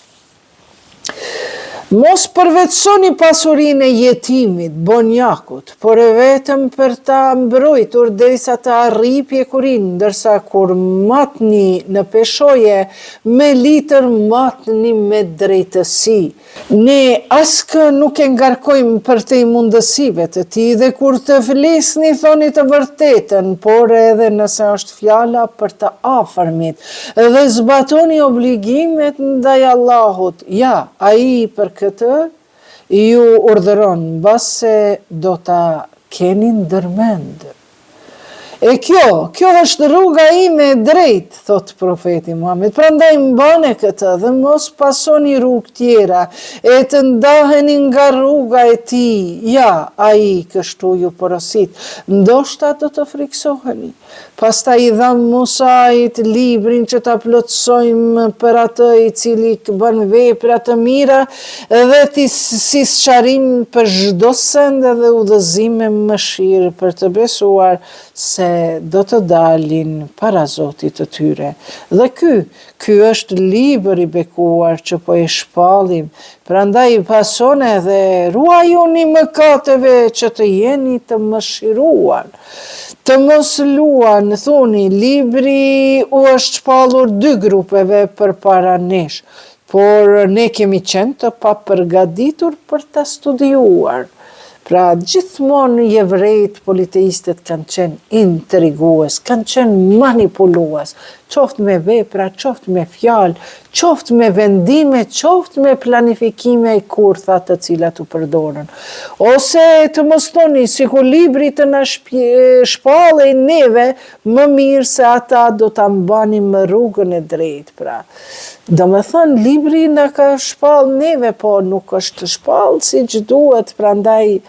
A: Mos përvetsoni pasurinë e jetimit, bonjakut, por e vetëm për ta mbrojtur derisa të arrijë pjekurin, ndërsa kur matni në peshoje, me litër matni me drejtësi. Ne askë nuk e ngarkojmë për te mundësive të ti dhe kur të flisni thoni të vërtetën, por edhe nëse është fjala për të afërmit, dhe zbatoni obligimet ndaj Allahut. Ja, ai për këtë ju urdhëron, mbase do ta keni ndërmend. E kjo është rruga ime e drejt, thot profeti Muhammed. Prandaj mbani këtë dhe mos pasoni rrugë tjera, e të ndaheni nga rruga e tij. Ja, ai kështu ju porosit. Ndoshta do të friksoheni. Pastaj i dham Musait librin që ta plotësojmë për atë i cili bën vepra të mira dhe si sqarim për çdo send dhe udhëzim me mëshirë për të besuar se do të dalin para Zotit të tyre. Dhe ky është libër i bekuar që po e shpallim, prandaj pasone dhe ruajuni mëkateve që të jeni të mëshiruar. Të mos luan, thoni, libri u është shpallur 2 grupeve përpara nesh, por ne kemi qenë të papërgatitur për ta studiuar. Pra gjithmonë jevrejt politeistët kanë qenë intrigues, kanë qenë manipulues, qoftë me vepra, qoftë me fjalë, qoftë me vendime, qoftë me planifikime e kurtha të cilat u përdorën. Ose të mos thoni, sikur libri të na shpallej neve, më mirë se ata do ta mbanim në rrugën e drejtë, pra. Domethënë libri na ka shpall neve, po nuk është shpall siç duhet, prandaj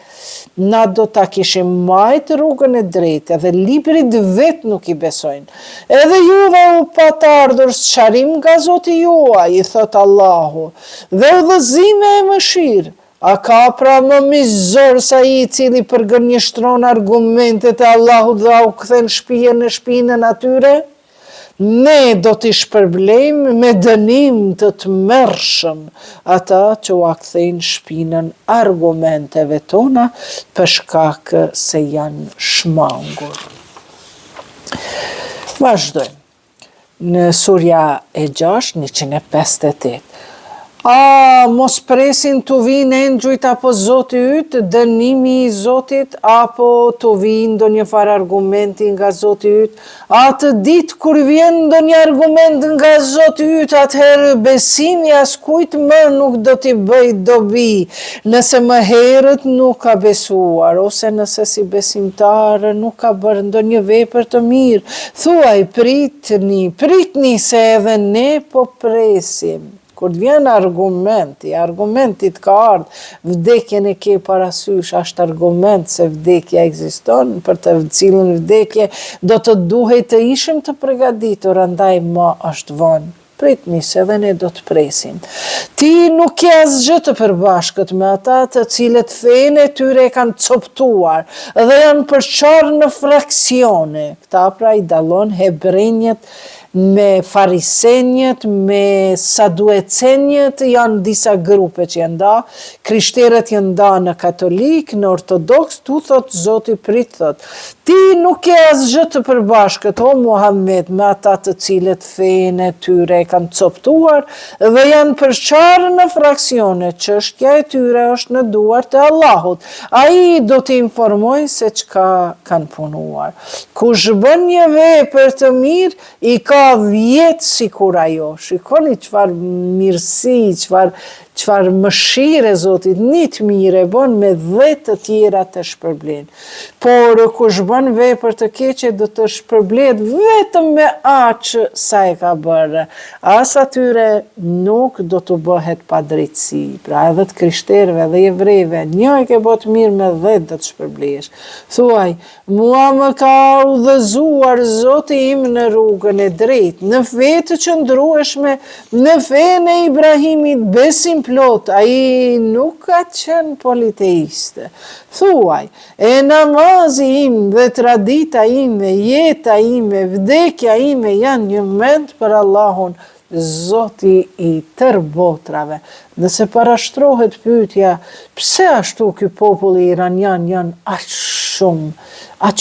A: na do ta kishim majt rrugën e drejtë, edhe librit vet nuk i besojnë. Edhe juve u pat ardhur sqarim nga Zoti juaj, i thot Allahu, dhe udhëzime e mëshirë. A ka pra më mizor sa i cili përgënjeshtron argumentet e Allahut dhe u kthen shtëpinë në shpinën atyre? Ne do t'i shpërblejmë me dënim të tmerrshëm ata që u kthejnë shpinën argumenteve tona për shkak se janë shmangur. Vazhdojmë. Në surja e 6, 158. Mos presin të vinë engjujt apo Zoti yt, dënimi i Zotit, apo të vinë ndonjë farë argumenti nga Zoti yt. Atë ditë kur vjen ndonjë argument nga Zoti yt, atëherë besimi askujt më nuk do t'i bëj dobi, nëse më herët nuk ka besuar, ose nëse si besimtar nuk ka bërë ndonjë vepër të mirë. Thuaj, pritni se edhe ne po presim. Kur vjen argumentit ka ardhë, vdekjen e ke parasysh, është argument se vdekja ekziston, për të cilën vdekje do të duhet të ishim të përgatitur, andaj më është vonë. Pritni se dhe ne do të presim. Ti nuk ke asgjë të përbashkët me ata të cilët fenë e tyre kanë coptuar dhe janë përçarë në fraksione. Këta pra i dallon hebrenjët me farisenjët, me saduecenjët, janë disa grupe që janë da, krishterët janë da në katolik, në ortodoks, tu thot Zoti prit thot. Ti nuk ke asgjë të përbashkët, o Muhammed, me ata të cilët fenë e tyre kanë coptuar dhe janë përçarë në fraksione, çështja e tyre është në duart e Allahut. Ai do t'i informoj se çka kanë punuar. Kush bën një vepër të mirë, i ka 10 sikur ajo. Shikoni çfarë mirësi, çfarë mëshire Zotit, një të mire bën me 10 të tjera të shpërblen. Por kush bën vepër të keqe do të shpërblet vetëm me aq sa e ka bërë. As atyre nuk do të bëhet pa drejtësi. Pra edhe të krishterëve dhe jevrejve, një e ke bërë mirë me 10 do të shpërblesh. Thuaj, mua më ka udhëzuar Zoti im në rrugën e drejtë, në fe të qëndrueshme, në fenë e Ibrahimit, besim plot, ai nuk ka qenë politeiste. Thuaj, e namazi im dhe tradita ime, jeta ime, vdekja ime janë një mend për Allahun, Zoti i tërë botrave. Nëse parashtrohet pyetja, pse ashtu ky popull i iranian janë aq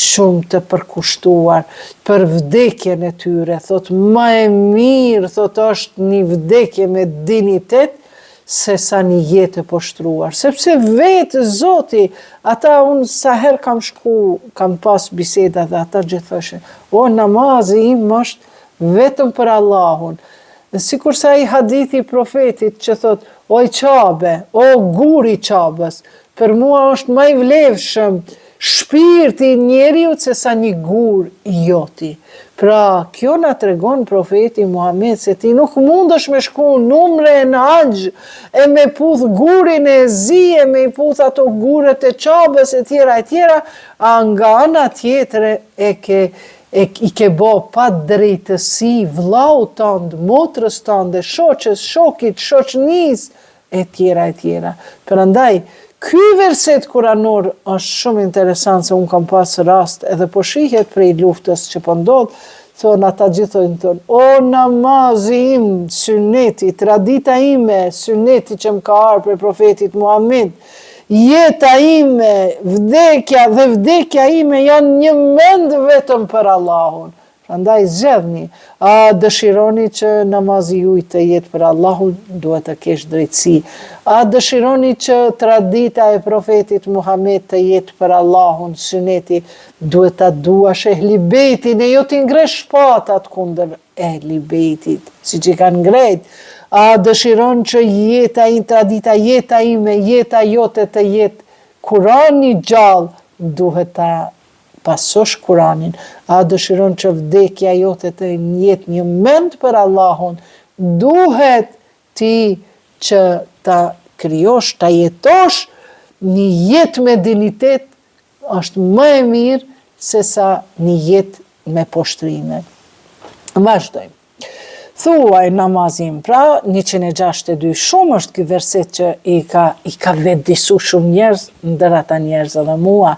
A: shumë të përkushtuar për vdekjen e tyre, thot më e mirë, thot është një vdekje me dignitet se sa një jetë e poshtruar. Sepse vetë Zoti, ata unë sa herë kam pas biseda dhe ata gjithë thoshin, o namazi im është vetëm për Allahun. Sikur sa i hadithi profetit që thot, o i qabe, o guri qabës, për mua është më i vlefshëm shpirti njeriut se sa një gur joti. Pra, kjo na tregon profeti Muhammed se ti nuk mundesh me shku numre në haxh e me puth gurin e zi, e me puth ato guret e qabës e tjera, a nga ana tjetër i ke bo pa drejtësi vllaut tënd, motrës tënde, shoqës, shokit, shoqnis, e tjera. Prandaj, Ky verset kuranor është shumë interesant se unë kam pas rast edhe po shihet prej luftës që po ndodh, thonë ata gjithojnë thonë, o namazi im, syneti, tradita ime, syneti që më ka arë për profetit Muhammed, jeta ime, vdekja dhe vdekja ime janë një mend vetëm për Allahun. Prandaj zgjedhni, a dëshironi që namazi juaj të jetë për Allahun, duhet të kesh drejtësi. A dëshironi që tradita e profetit Muhammed të jetë për Allahun, syneti, duhet ta duash ehli bejtin e jo t'i ngresh shpatat kundër ehli bejtit, siç i kanë ngrejt. A dëshiron që jeta ime, jeta jote të jetë Kurani gjallë, duhet ta pasosh Kuranin. A dëshiron që vdekja jote të jetë një mend për Allahun, duhet ti që ta krijosh, ta jetosh një jetë me dignitet, është më e mirë se sa një jetë me poshtrime. Vazhdojmë. Thuaj namazin, pra 162, shumë është ky verset që i ka vetëdisu shumë njerëz, ndër ata njerëz edhe mua,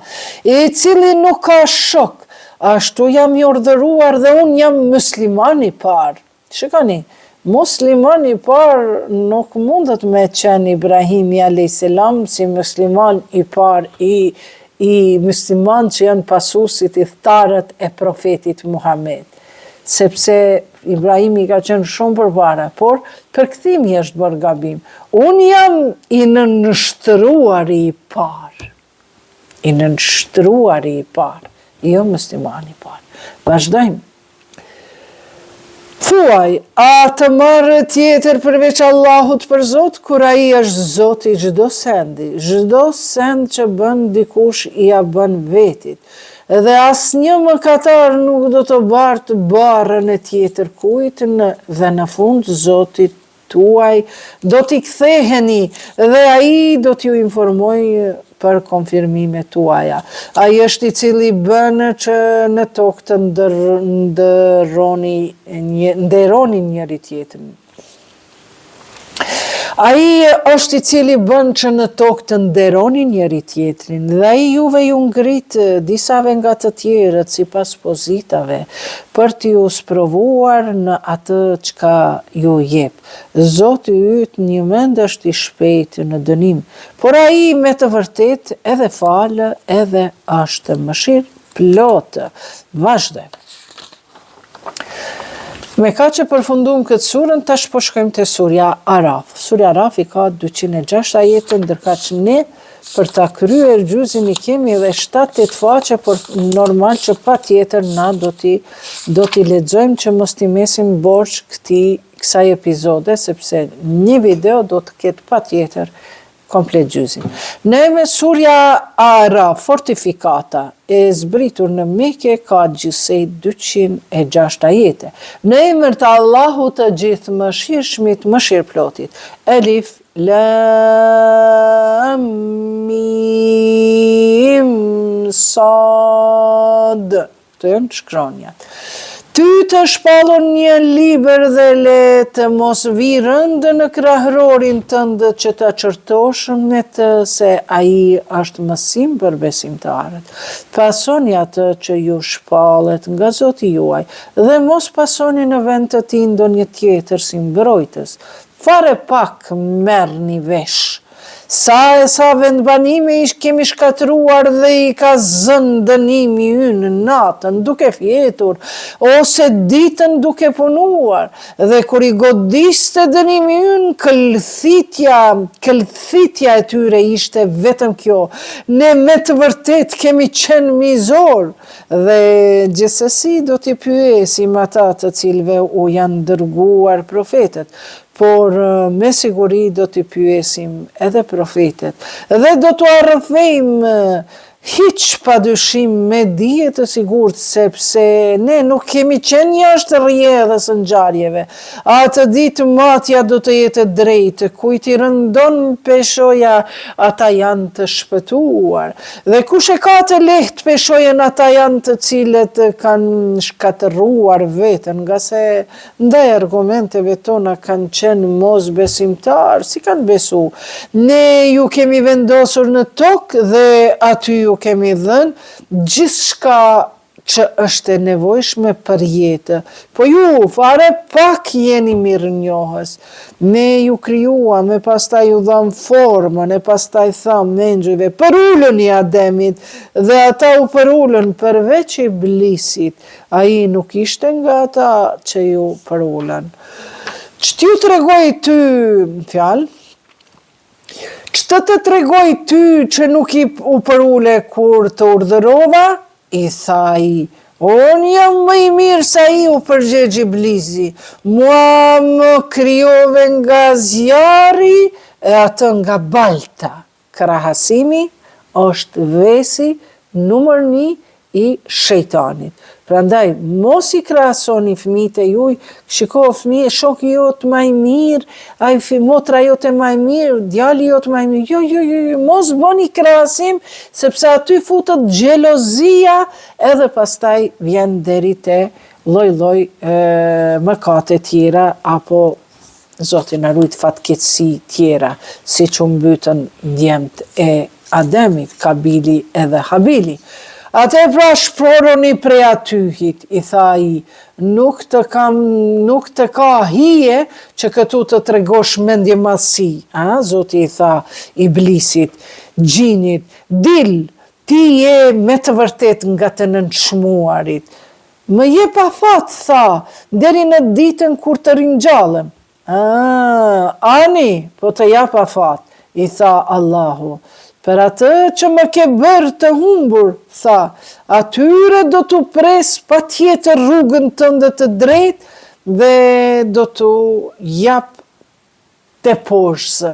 A: i cili nuk ka shok, ashtu jam i urdhëruar dhe unë jam musliman i parë. Shikoni, musliman i parë nuk mundet me qenë Ibrahimi a.s. si musliman i parë, i musliman që janë pasuesit i thtarët e profetit Muhammed. Sepse Ibrahimi ka qenë shumë përpara, por përkthimi është bërë gabim. Unë jam i nënshtruari i parë. I nënshtruari i parë, jo muslimani i parë. Vazhdojmë. Thuaj, a të marrë tjetër përveç Allahut për Zot, kur ai është Zoti çdo sendi, çdo send që bën dikush ia bën vetit. Dhe asnjë mëkatar nuk do të bartë barrën e tjetër kujt dhe në fund Zotit tuaj do t'i ktheheni dhe ai do t'ju informoj për konfirmimet tuaja. Ai është i cili bën që në tokë të nderoni njëri tjetrin. Ai është i cili bën që në tokë të nderoni njëri tjetrin, dhe ai juve ju ngrit disave nga të tjerët sipas pozitave, për t'ju sprovuar në atë çka ju jep. Zoti yt një mend është i shpejtë në dënim, por ai me të vërtet edhe falë, edhe është mëshirë plotë. Vazhdojmë. Me ka që përfundum këtë surën, tash po shkojmë te surja Araf. Surja Araf i ka 206 ajete, ndërka që ne për ta kryer gjuzin i kemi edhe 7-8 faqe, por normal që pa tjetër na do t'i lexojmë që mos t'i mesim borx kësaj epizode, sepse një video do të ketë pa tjetër komplet gjuzin. Ne me surja Araf, fortifikata, e zbritur në Mekë ka gjithsej 206 ajete. Në emër të Allahut të gjithë mëshirshmit, mëshirëplotit. Elif, Lam, Mim, Sad. Të janë shkronjat. Ty të shpallon një libër dhe le të mos vi rëndë në krahërorin tënd që të çërtosh me të, se ai është mësim për besimtarët. Pasoni atë që ju shpallet nga Zoti juaj dhe mos pasoni në vend të tij ndonjë tjetër si mbrojtës. Fare pak merrni vesh. Sa vendbanime kemi shkatruar dhe i ka zënë dënimi ynë natën duke fjetur, ose ditën duke punuar, dhe kur i godiste dënimi ynë, këllëthitja e tyre ishte vetëm kjo. Ne me të vërtet kemi qenë mizor, dhe gjithsesi do t'i pyesim ata të cilve u janë dërguar profetët. Por me siguri do t'i pyesim edhe profetet, dhe do t'u arrëfejmë hiq pa dyshim me dije të sigurt, sepse ne nuk kemi qenë jashtë rrjedhës së ngjarjeve. Atë ditë matja do të jetë drejtë, kujt i rëndon peshoja, ata janë të shpëtuar. Dhe kush e ka të lehtë peshojen, ata janë të cilët kanë shkatëruar veten, nga se ndaj argumenteve tona kanë qenë mos besimtar, si kanë besu. Ne ju kemi vendosur në tokë dhe aty ju kemi dhënë gjithçka që është e nevojshme për jetë. Po ju, fare pak jeni mirënjohës. Ne ju krijuam, e pastaj ju dham formën, e pastaj tham engjëjve, përullën i Ademit, dhe ata u përullën përveç Iblisit. Ai nuk ishte nga ata që ju përullën. Që t'ju tregoj ty fjalë? Që të tregoj ty që nuk i u përulle kur të urdhërova? I tha i, unë jam më i mirë sa i, u përgjegj Iblisi. Mua më krijove nga zjarri e atë nga balta. Krahasimi është vesi numër 1 i shejtanit. Prandaj, mos i krahasoni fëmijët e juaj, shiko fëmijë, shoku jot më i mirë, motra jote më e mirë, djali jot më i mirë. Jo, mos bëni krahasim, sepse aty futet xhelozia, edhe pastaj vjen deri te lloj-lloj mëkate tjera, apo Zoti na ruaj fatkeqësi tjera, siç u mbytën djemt e Ademit, Kabili edhe Habili. Atë pra shproroni prej atyhit, i tha i, nuk të ka hije që këtu të tregosh mendje madhsi. Zoti i tha Iblisit, gjinit, dil, ti je me të vërtet nga të nënçmuarit. Më jep afat, tha, deri në ditën kur të ringjallem. Ani, po të jap afat, i tha Allahu. Për atë që më ke bërë të humbur, tha, atyre do t'u pres patjetër rrugën tënde të drejtë dhe do t'u jap te poshtë.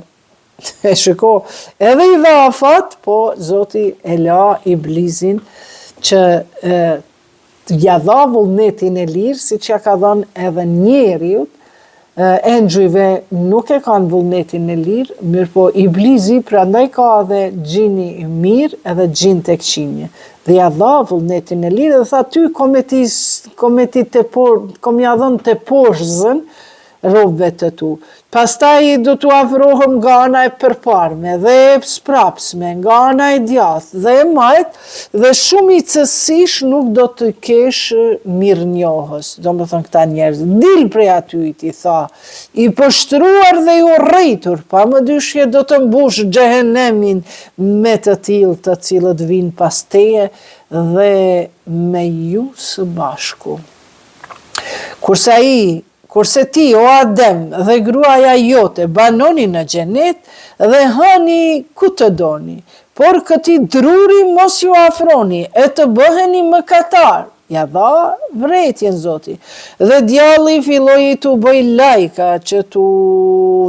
A: E shiko, edhe i dha afat, po Zoti e la Iblisin që ja dha vullnetin e lirë, si që ja ka dhënë edhe njeriut. Engjëjve nuk e kanë vullnetin e lirë, mirë po Iblisi prandaj ka edhe gjini i mirë edhe gjin tek qinje. Dhe ja dha vullnetin e lirë dhe tha ty kom ja dhënë te poshtë robëve të tu. Pastaj do t'u afrohem nga ana e përparme dhe e sprapsme, nga ana e djathtë dhe e majtë dhe shumicësisht nuk do të kesh mirënjohës. Domethënë këta njerëz, dil prej aty, i tha, i pështruar dhe i urrëtur, pa më dyshje do të mbush xhehenemin me të tillë të cilët vinë pas teje dhe me ju së bashku. Kurse ti, o Adem, dhe gruaja jote, banoni në xhenet dhe hani ku të doni, por këtij druri mos ju afroni, e të bëheni mëkatar. Ja dha vërejtjen Zoti. Dhe djalli filloi t'u bëj lajka, që t'u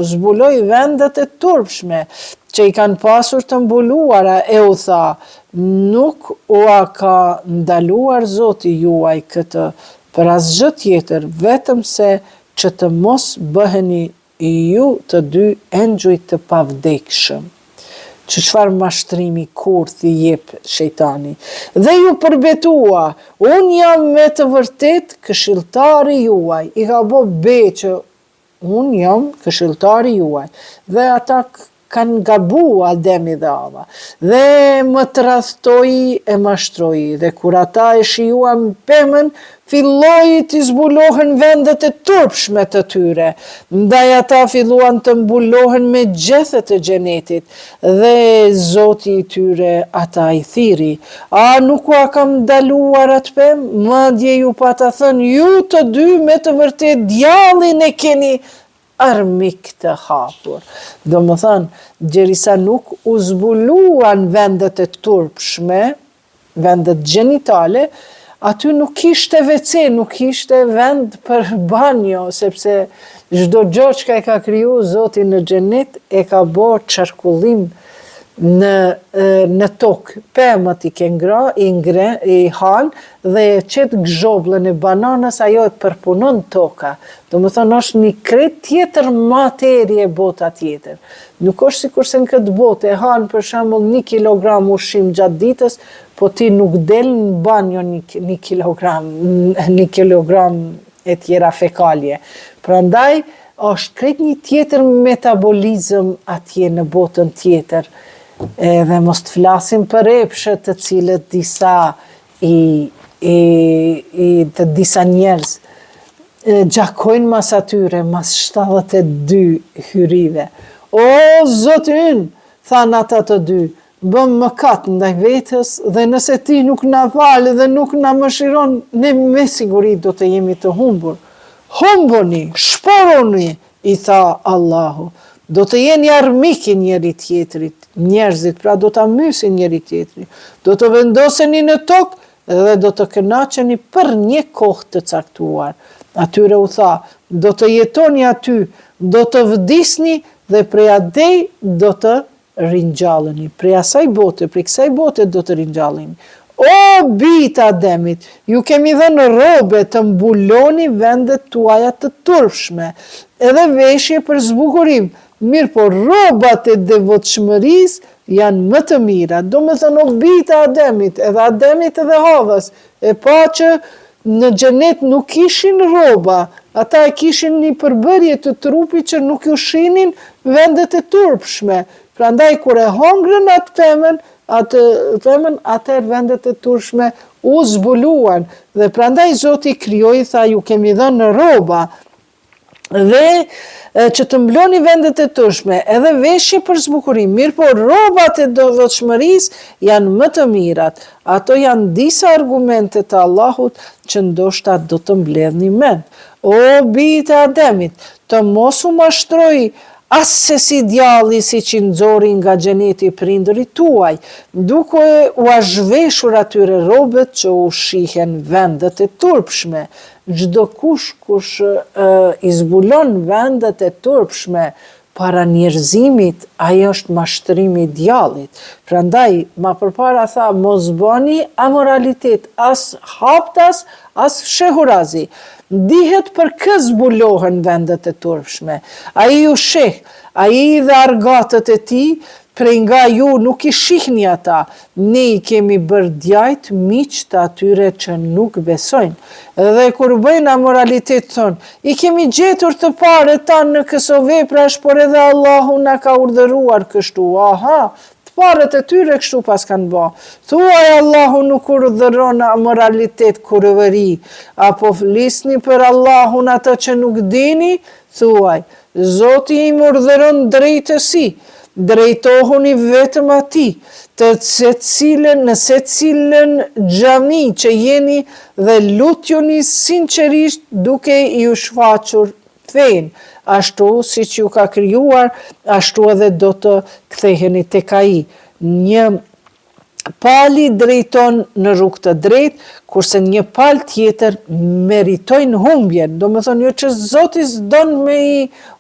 A: zbuloj vendet e turpshme, që i kanë pasur të mbuluara, e u tha, nuk u ka ndaluar Zoti juaj këtë për asgjë tjetër, vetëm se që të mos bëheni ju të dy engjëj të pavdekshëm. Që çfarë mashtrimi kurth i jep shejtani. Dhe ju përbetua, unë jam me të vërtet këshilltari juaj. I ka bo be që unë jam këshilltari juaj. Dhe ata kanë gabu Ademi dhe Ava. Dhe më tradhtoi e mashtroi. Dhe kur ata e shijuan pemën, filloi t'i zbulohen vendet e turpshme të tyre. Ndaj ata filluan të mbulohen me gjethet e xhenetit. Dhe Zoti i tyre ata i thiri. A nuk u kam ndaluar atë pemë? Madje ju pata thënë, ju të dy me të vërtet djallin e keni armik të hapur. Do më thënë, gjerisa nuk u zbuluan vendet e turpshme, vendet gjenitale, aty nuk kishte WC, nuk kishte vend për banjo, sepse çdo gjë që e ka kriju Zoti në xhenet e ka bërë çarkullim në tokë, pemët i ke i hanë dhe qëtë gzhoblën e bananës, ajo e përpunon toka. Do më thonë është një kret tjetër materje bota tjetër. Nuk është si kurse në këtë botë e hanë për shembull 1 kilogram ushqim gjatë ditës, po ti nuk del në banjo 1 kilogram e tjera fekalje. Prandaj është krejt një tjetër metabolizëm atje në botën tjetër. Edhe mos të flasim për epshët të cilët të disa njerëz gjakojnë mas atyre, mas 72 hyrive. O, Zotë ynë, thanë ata të dy, bëm mëkat ndaj vetës dhe nëse ti nuk na falë dhe nuk na mëshiron, ne me siguri do të jemi të humbur. Humboni, shporoni, i tha Allahu. Do të jeni armiki njëri tjetrit, njerëzit, pra do të amysin njëri tjetrit. Do të vendoseni në tokë dhe do të kënaqeni për një kohë të caktuar. Atyre u tha, do të jetoni aty, do të vdisni dhe prej adej do të ringjalleni. Prej kësaj bote do të ringjalleni. O bita Ademit, ju kemi dhënë robe të mbuloni vendet tuaja të turpshme, edhe veshje për zbukurim, mirë po robat e devotshmërisë janë më të mira. Do me thënë o bita Ademit, edhe Ademit edhe Havës, e pa që në xhenet nuk kishin roba, ata e kishin një përbërje të trupit që nuk ju shinin vendet e turpshme. Prandaj kur e hongrën atë femën, atër vendet e turpshme u zbuluan. Dhe prandaj Zoti krijoi, tha, ju kemi dhënë roba dhe që të mbloni vendet e turpshme, edhe veshje për zbukurim, mirë po robat e devotshmërisë janë më të mirat. Ato janë disa argumente të Allahut që ndoshta do të mbledhni mend. O bijtë e Ademit, të mos u mashtroi as se si djalli si që nxori nga xheneti prindërit tuaj, duke u azhveshur atyre robët që u shihen vendet e turpshme. Çdo kush i zbulon vendet e turpshme para njerëzimit, ajo është mashtrimi i djallit. Prandaj, ma përpara tha, mos bëni amoralitet, as haptas, as fshehurazi. Dihet për kë zbulohen vendet e turpshme. Ai ju sheh, ai dhe argatët e tij, prej nga ju nuk i shihni ata. Ne i kemi bërë djajt miq të atyre që nuk besojnë. Dhe kur bëjnë amoralitet thonë, i kemi gjetur të pare tanë në këso veprash, por edhe Allahu na ka urdhëruar kështu. Aha, paret e tyre kështu pas kanë bë. Thuaj Allahu nuk urdhëron amoralitet kurvëri, apo flisni për Allahun atë që nuk dini, thuaj, Zoti im urdhëron drejtësi, drejtohuni vetëm atij, në secilën xhami që jeni dhe lutjoni sinqerisht duke ju shfaqur fen, ashtu si që ju ka krijuar, ashtu edhe do të ktheheni tek ai. Një pali drejton në rrugë të drejtë, kurse një palë tjetër meritojnë humbjen. Do me thonë, jo që Zoti s'don me i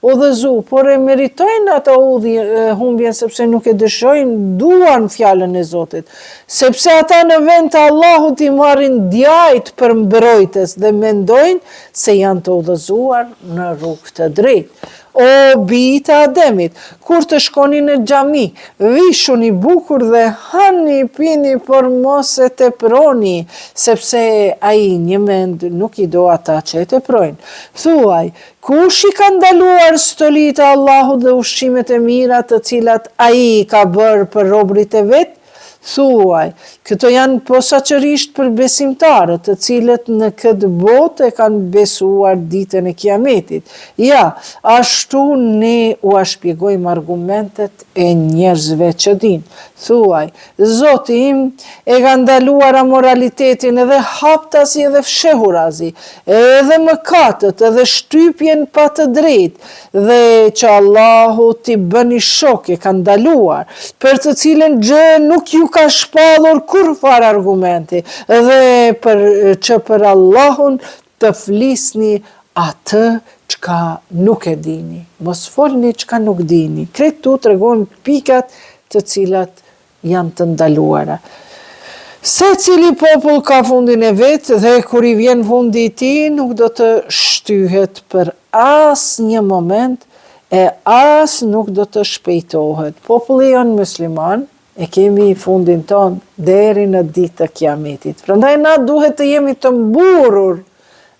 A: udhëzu, por e meritojnë ata humbjen sepse nuk e dëshojnë, duan fjalën e Zotit. Sepse ata në vend të Allahut i marrin djajt për mbrojtës dhe mendojnë se janë të udhëzuar në rrugë të drejtë. O bijtë e Ademit, kur të shkoni në xhami, vishuni bukur dhe hani pini, por mos e teproni, sepse ai një mend nuk i do ata që e teprojnë. Thuaj, kush i ka ndaluar stolitë e Allahut dhe ushqimet e mira të cilat ai ka bërë për robërit e vet? Thuaj, këto janë posaçërisht për besimtarët, të cilët në këtë botë e kanë besuar ditën e Kiametit. Ja, ashtu ne u shpjegojmë argumentet e njerëzve që dinë. Thuaj, Zoti im e ka ndaluar amoralitetin edhe haptasi edhe fshehurazi, edhe mëkatët edhe shtypjen pa të drejtë, dhe që Allahu t'i bëni shok e ka ndaluar, për të cilën gjë nuk ju ka shpallur kur far argumenti, dhe për Allahun të flisni atë çka nuk e dini. Mos folni çka nuk dini. Kretu tregojnë pikat të cilat janë të ndaluara. Se cili popull ka fundin e vetë dhe kur i vjen fundi i tij nuk do të shtyhet për as një moment e as nuk do të shpejtohet. Populli jonë musliman e kemi fundin ton deri në ditë të kiametit. Prandaj na duhet të jemi të mburur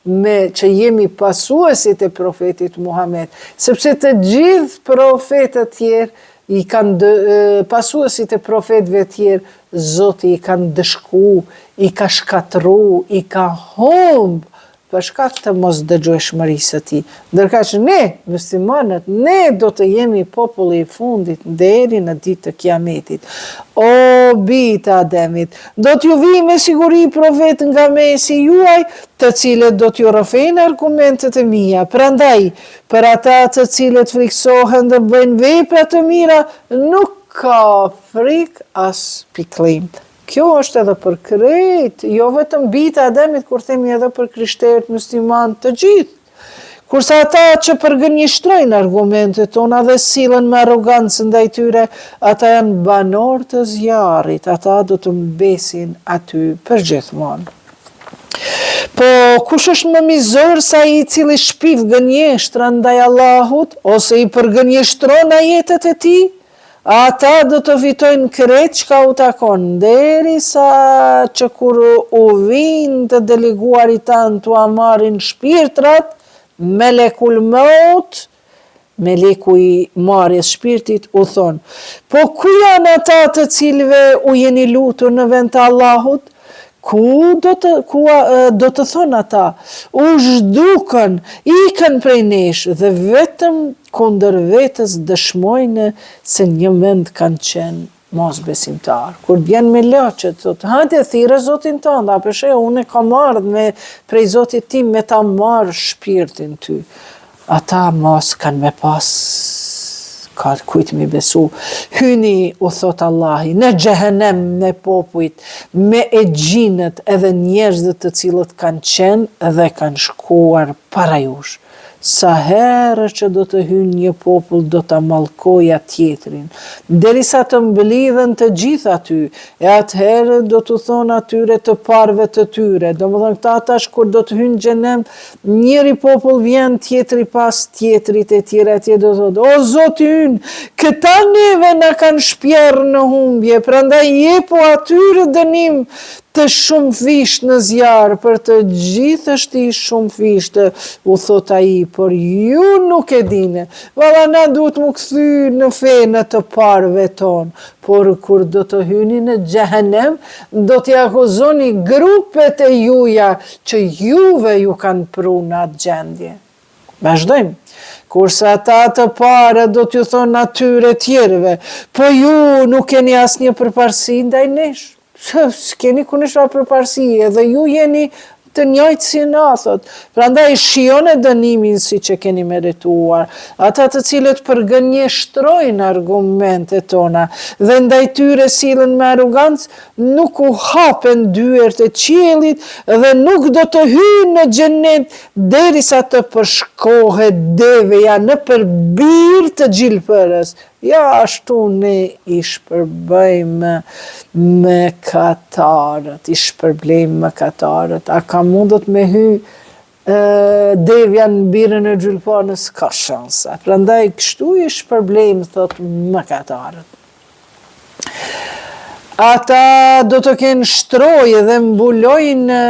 A: me që jemi pasuesit e profetit Muhammed, sepse të gjithë profetët tjerë i kanë pasuesit e profetëve tjerë, Zoti i kanë dëshku, i ka shkatru, i ka humb për shkak të mos dëgjueshmërisë së tij. Ndërka që ne, muslimanët, ne do të jemi populli i fundit deri në ditë të kiametit. O bijtë Ademit, do t'ju vi me siguri profet nga mesi juaj, të cilët do t'ju rrëfejnë argumentet e mia. Prandaj, për ata të cilët friksohen dhe bëjnë vepra të mira, nuk ka frik as piklim. Kjo është edhe për krejt, jo vetëm bijtë Ademit, kur themi edhe për krishterët musliman të gjithë. Kurse ata që përgënjeshtrojnë argumentet tona dhe sillen me arrogancë ndaj tyre, ata janë banor të zjarrit, ata do të mbesin aty përgjithmonë. Po kush është më mizor sa i cili shpiv gënjeshtra ndaj Allahut, ose i përgënjeshtron ajetet e tij? Ata do të fitojnë krejt çka u takon, derisa që kur u vinë të deleguarit tanë t'u marrin shpirtrat, melekul maut, meleku i marrjes shpirtit u thonë, po ku janë ata të cilëve u jeni lutur në vend të Allahut? Ku do të thonë ata, u zhdukën, ikën prej nesh dhe vetëm kundër vetës dëshmojnë se një mend kanë qenë mos besimtar. Kur vjen me laçet, thotë, hajde thirrë Zotin tënd, apo she unë kam ardhur prej Zotit tim me ta marr shpirtin ty. Ata mos kanë me pas ka kujt mi besu. Hyni, u thot Allahi, në xhehenem në popujt, me e gjinët edhe njerëzit të cilët kanë qenë dhe kanë shkuar para jush. Sa herë që do të hynë një popull do të mallkoja tjetrin, derisa të mblidhen të gjithë aty, e atëherë do të thonë atyre të parve të tyre, domethënë këta tash kur do të hynë xhenem, njëri popull vjen tjetri pas tjetrit e tjera do të thotë, o Zoti ynë, këta neve na kanë shpjerë në humbje, prandaj jepu atyre dënim të shumë fisht në zjarë, për të gjithë është i shumë fisht, u thot ai, por ju nuk e dine, valla na duhet mu kthy në fenë të parve tonë, por kur do të hyni në xhehenem, do t'i akuzoni grupet e juja që juve ju kanë pru në atë gjendje. Vazhdojmë. Kurse ata të pare do t'ju thonë atyre tjerëve, po ju nuk keni asnjë përparësi ndaj nesh. S'keni kundërshta përparësi, edhe ju jeni të njëjtë si na, thot. Prandaj shijoni dënimin si që keni merituar. Ata të cilët përgënjeshtrojnë argumentet tona dhe ndaj tyre sillen me arrogancë, nuk u hapen dyert e qiellit dhe nuk do të hyjnë në xhenet derisa të përshkohet deveja në përbir të gjilpërës. Ja, ashtu ne i shpërbëjmë me katarët, i shpërblejmë me katarët. A ka mundët me hy devja në birën e gjylpanës? Ka shansa. Prandaj kështu i shpërblejmë, thot, me katarët. Ata do të kenë shtroje dhe mbulojnë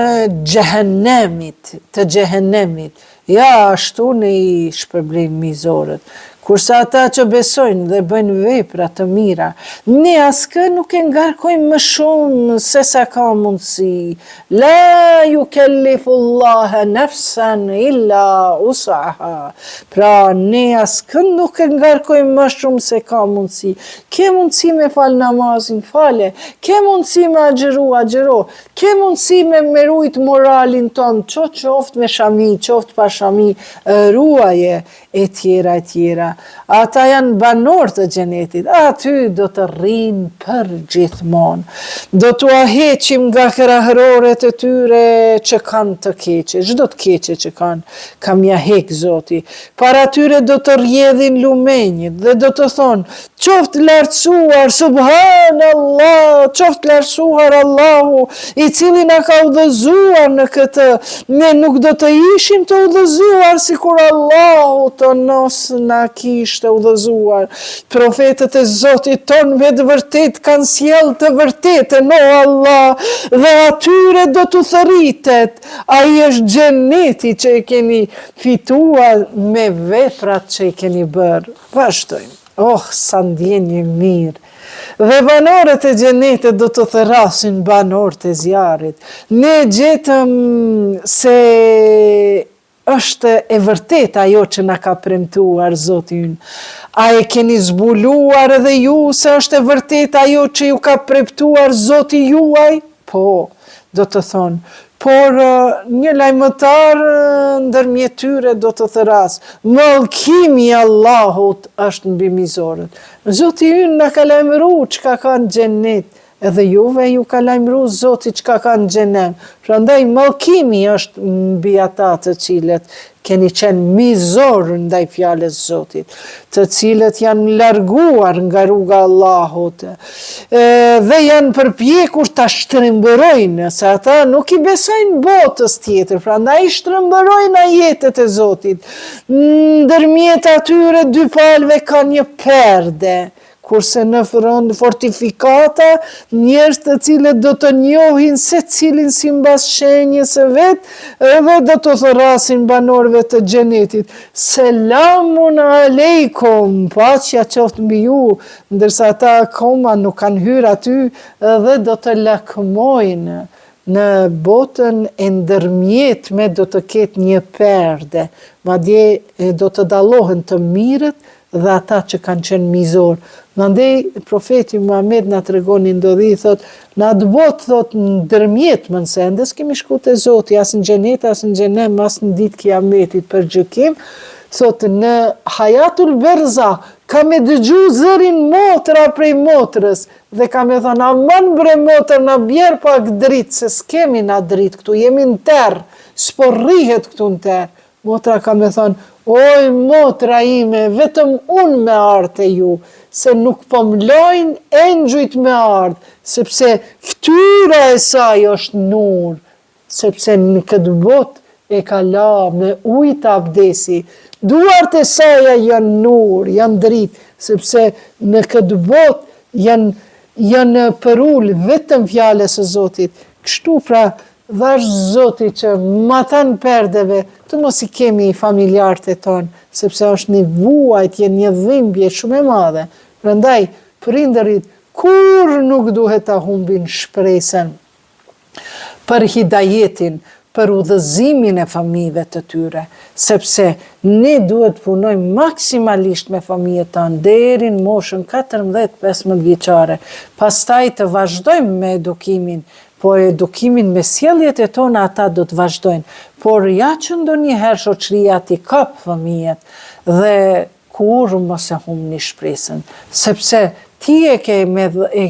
A: të xhehenemit. Ja, ashtu ne i shpërblejmë mizorët. Kurse ata që besojnë dhe bëjnë vepra të mira, ne askë nuk e ngarkojmë më shumë se sa ka mundësi. La yukellifullaha nafsan illa usaha. Pra ne askë nuk e ngarkojmë më shumë se ka mundësi. Ke mundësi me fal namazin, fale. Ke mundësi me agjëro. Ke mundësi me merujt moralin ton, qoftë me shami, qoftë pa shami, ruaje. e tjera e tjera. Ata janë banor të xhenetit, aty do të rrinë për gjithmonë. Do t'u heqim nga krahëroret e tyre që kanë të keqe, çdo të keqe që kanë, kam ja hek Zoti. Para tyre do të rjedhin lumenjit dhe do të thonë, qoftë lartësuar, subhanallah, qoftë lartësuar Allahu, i cili na ka udhëzuar në këtë, ne nuk do të ishim të udhëzuar sikur Allahu të nos na kishte udhëzuar. Profetët e Zotit ton me të vërtet kanë sjell të vërtetën, o Allah, dhe atyre do të thërritet. Ai është xheneti që e keni fituar me veprat që i keni bërë. Vazhdojmë. Oh, sa ndjenjë mirë. Dhe banorët e xhenetit do të thërrasin banorët e zjarrit. Ne gjetëm se është e vërtet ajo që na ka premtuar Zoti ynë. A e keni zbuluar edhe ju se është e vërtet ajo që ju ka premtuar Zoti juaj? Po, do të thonë. Por një lajmëtar ndërmjet tyre do të thëras, mallkimi i Allahut është mbi mizorët. Zoti ynë na ka lajmëruar çka ka në xhenet, edhe juve ju ka lajmëruar Zoti çka ka në xhenem. Prandaj mallkimi është mbi ata të cilët keni qenë mizor ndaj fjalës Zotit, të cilët janë larguar nga rruga Allahut dhe janë përpjekur ta shtrembërojnë, se ata nuk i besojnë botës tjetër, prandaj shtrembërojnë ajetet e Zotit. Ndërmjet atyre dy palëve ka një perde, kurse në fortifikata, njerëz të cilët do të njohin se cilin simbas shenjës së vet, edhe do të thërrasin banorëve të xhenetit. Selamun aleikum, paqja qoftë mbi ju, ndërsa ata akoma nuk kanë hyrë aty dhe do të lakmojnë. Në botën e ndërmjetme do të ketë një perde, madje do të dallohen të mirët dhe ata që kanë qenë mizor. Mandej profeti Muhammed na tregon një ndodhi, thot, në atë botë, thot, ndërmjetme në sendes kemi shku te Zoti, as në xhenet, as në xhenem, as në ditë kiametit për gjykim, thot, në hajatul berza ka me dëgju zërin motra prej motrës dhe ka me thonë, aman bre motër, na bjerë pak dritë, se s'kemi na dritë këtu, jemi në terë, s'po rrihet këtu në terë. Motra ka me thonë, oj motra ime, vetëm unë me ardhë e ju, se nuk po mlojnë engjujt me ardhë, sepse fytyra e saj është nur, sepse në këtë botë e ka la me ujë të abdesi, duart e saj janë nur, janë dritë, sepse në këtë botë janë përull vetëm fjalës së Zotit. Kështu pra, dhash Zoti që matan perdeve, të mos i kemi familjarët e tonë, sepse është një vuajtje, një dhimbje shumë e madhe. Prandaj, prindërit kur nuk duhet ta humbin shpresën për hidajetin, për udhëzimin e fëmijëve të tyre, sepse ne duhet punojmë maksimalisht me fëmijët tanë deri në moshën 14-15 vjeçare. Pastaj të vazhdojmë me edukimin, po edukimin me sjelljet e tona ata do të vazhdojnë. Por ja që ndonjëherë shoqëria t'i kap fëmijët dhe kur mos e humni shpresën, sepse ti e ke me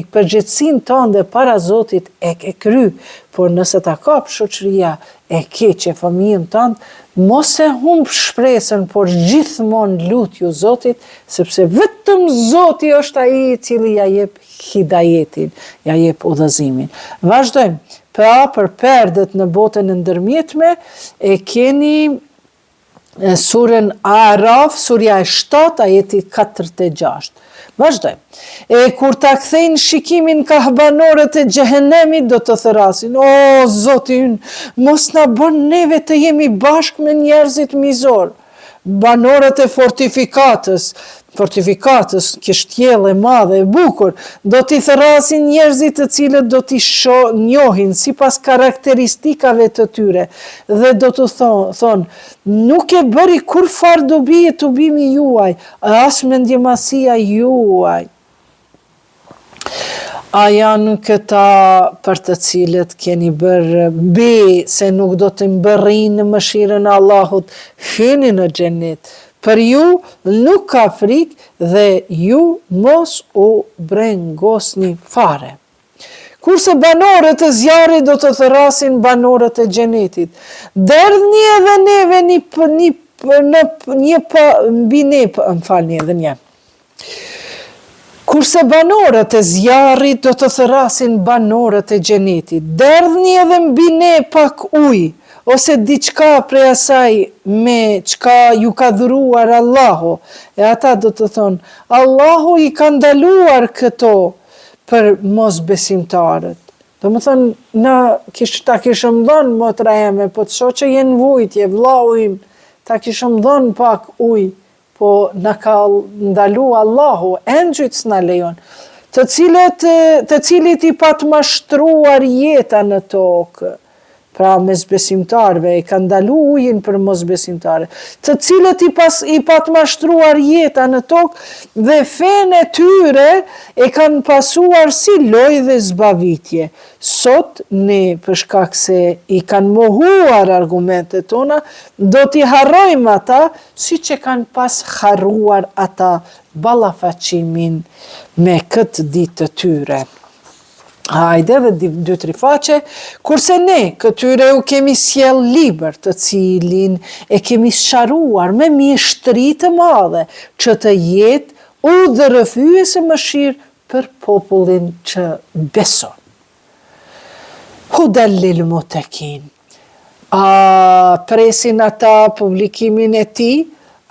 A: përgjegjësinë tënde para Zotit e ke kry, por nëse ta kap shoqëria e keqe fëmijën tënd, mos e humb shpresën, por gjithmonë lutju Zotit, sepse vetëm Zoti është ai i cili ja jep hidajetin, ja jep udhëzimin. Vazhdojmë. Pra për perdet në botën e ndërmjetme e keni surën Araf, surja e 7, ajeti 46. Vazhdojmë. E kur ta kthejnë shikimin kahbanorët e xhehenemit do të thërasin, o Zoti ynë, mos na bën neve të jemi bashkë me njerëzit mizor. Banorët e fortifikatës, kështjellë e madhe e bukur, do t'i thërasin njerëzit të cilët do t'i njohin sipas karakteristikave të tyre dhe do të thonë, nuk e bëri kur farë dobi e të bimi juaj, as mendjemasia juaj. A janë këta për të cilët keni bërë be se nuk do të mbërrinë në mëshirën e Allahut, hyni në xhenet. Për ju nuk ka frikë dhe ju mos u brengosni fare. Kurse banorët e zjarrit do të thërrasin banorët e xhenetit. Derdhni edhe neve Kurse banorët e zjarrit do të thërrasin banorët e xhenetit. Derdhni edhe mbi ne pak ujë, ose diçka prej asaj me çka ju ka dhuruar Allahu. E ata do të thonë, Allahu i ka ndaluar këto për mos besimtarët. Do më thonë, ta kishëm dhënë motra eme, po të shoh që jenë vujtje, vllau im, ta kishëm dhënë pak ujë, po na ka ndalu Allahu, engjëjt s'na lejon, të cilit i pat mashtruar jeta në tokë, pra mes besimtarve, i ka ndalu ujin për mos besimtare, të cilët i pat mashtruar jeta në tokë dhe fenë e tyre e kanë pasuar si lojë dhe zbavitje. Sot ne, për shkak se i kanë mohuar argumentet tona, do t'i harrojmë ata si që kanë pas harruar ata ballafaqimin me këtë ditë të tyre. Hajde dhe 2-3 faqe, kurse ne këtyre u kemi sjell liber të cilin e kemi sqaruar me mjeshtri të madhe që të jetë udhërrëfyese mëshirë për popullin që beson. Hudan lil muttaqin. Presin ata publikimin e tij,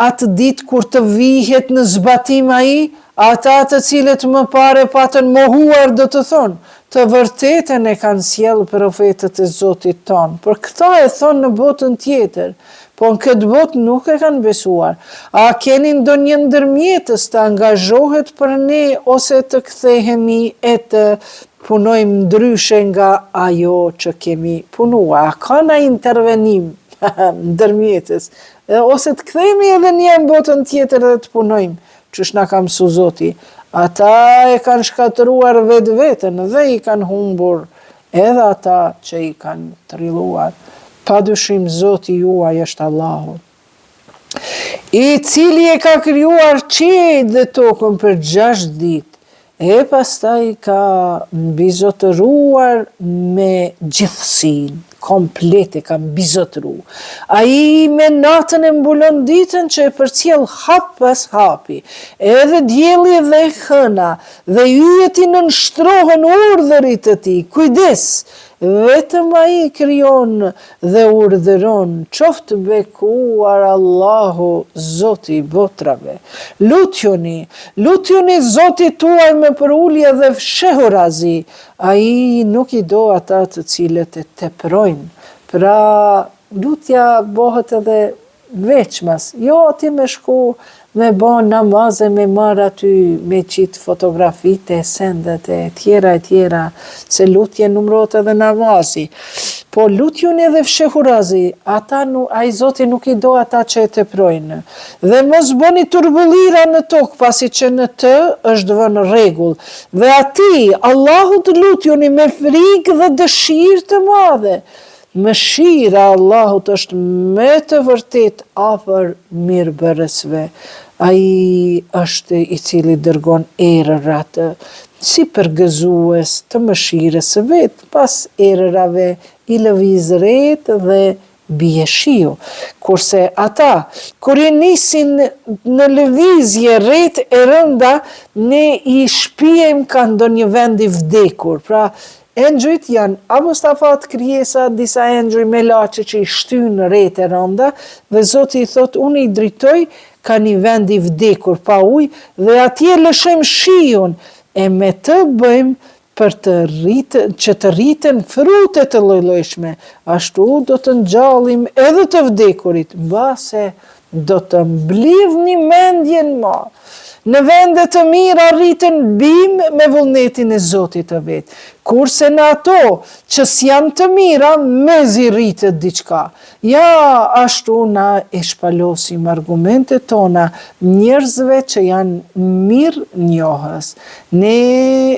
A: atë ditë kur të vihet në zbatim ai, ata të cilët më pare patën mohuar do të thonë, të vërtetën e kanë sjellë profetët e Zotit tonë, por këta e thonë në botën tjetër, po në këtë botë nuk e kanë besuar. A keni ndonjë ndërmjetës të angazhohet për ne ose të kthehemi e të punojmë ndryshe nga ajo që kemi punuar? A ka na intervenim ndërmjetës? Ose të kthehemi edhe një në botën tjetër dhe të punojmë, ç'është na ka mësuar Zoti. Ata e kanë shkatëruar vetë-vetën dhe i kanë humbur edhe ata që i kanë trilluar. Padyshim Zoti juaj është Allahu, i cili e ka krijuar qiejt dhe tokën për 6 ditë, e pastaj ka mbizotëruar me gjithësinë, komplete ka mbizotëru. Ai me natën e mbulon ditën që e përcjell hap pas hapi, edhe dielli dhe hëna, dhe yjet i nënshtrohen urdhërit të tij. Kujdes, vetëm ai krijon dhe urdhëron, qoftë bekuar Allahu, Zoti i botrave. Lutjuni Zotit tuaj me përulje dhe fshehurazi, ai nuk i do ata të cilët e teprojnë. Pra, lutja bëhet edhe veçmas, jo ti me shku me bo namaze, me marrë aty, me qitë fotografite, sendet e tjera, se lutje numrot edhe namazi. Po lutjuni edhe fshehurazi, ai Zoti nuk i do ata që e teprojnë. Dhe mos bëni turbullira në tokë, pasi që në të është vënë rregull. Dhe ati, Allahut lutjuni me frikë dhe dëshirë të madhe. Mëshira Allahut është me të vërtet afër mirëbërësve. Ai është i cili dërgon erërat si përgëzues të mëshirës së vet, pas erërave i lëviz ret dhe bie shiu. Kurse ata, kur i nisin në lëvizje ret e rënda, ne i shpijem ka ndonjë vend i vdekur. Pra, engjëjt janë apostafat krijesa, disa engjëj me laçe që i shtynë rret e rënda, dhe Zoti i thot, unë i dritoj ka një vend i vdekur pa ujë, dhe atje lëshojmë shiun, e me të bëjmë për që të rriten frutet të lloj-llojshme. Ashtu do të ngjallim edhe të vdekurit, mbase do të mblidhni mendjen më. Në vende të mira rriten bim me vullnetin e Zotit të vet. kurse në ato që s'janë të mira, mezi rritet diçka. Ja, ashtu na e shpalosim argumentet tona njerëzve që janë mirë njohës. Ne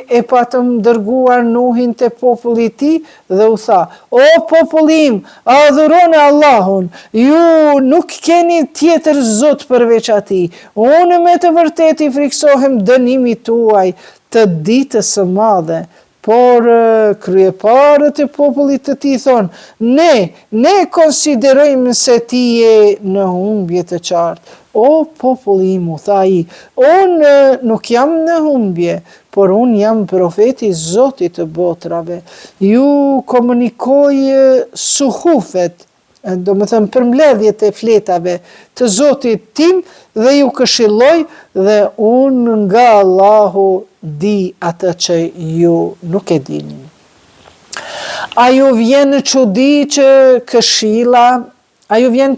A: e patëm dërguar Nuhin te populli i tij dhe u tha: "O popullim, adhuroni Allahun, ju nuk keni tjetër Zot përveç atij. Unë me të vërtetë i friksohem dënimit tuaj të ditës së madhe." Por kryeparët e popullit të tij thonë: ne konsiderojmë se ti je në humbje të qartë. O populli im, u tha ai, unë nuk jam në humbje, por unë jam profeti i Zotit të botrave. Ju komunikoj suhufet, do më thëmë përmbledhjet e fletave të Zotit tim dhe ju këshilloj dhe unë nga Allahu di atë që ju nuk e dini. A ju vjen çudi që këshilla, a ju vjen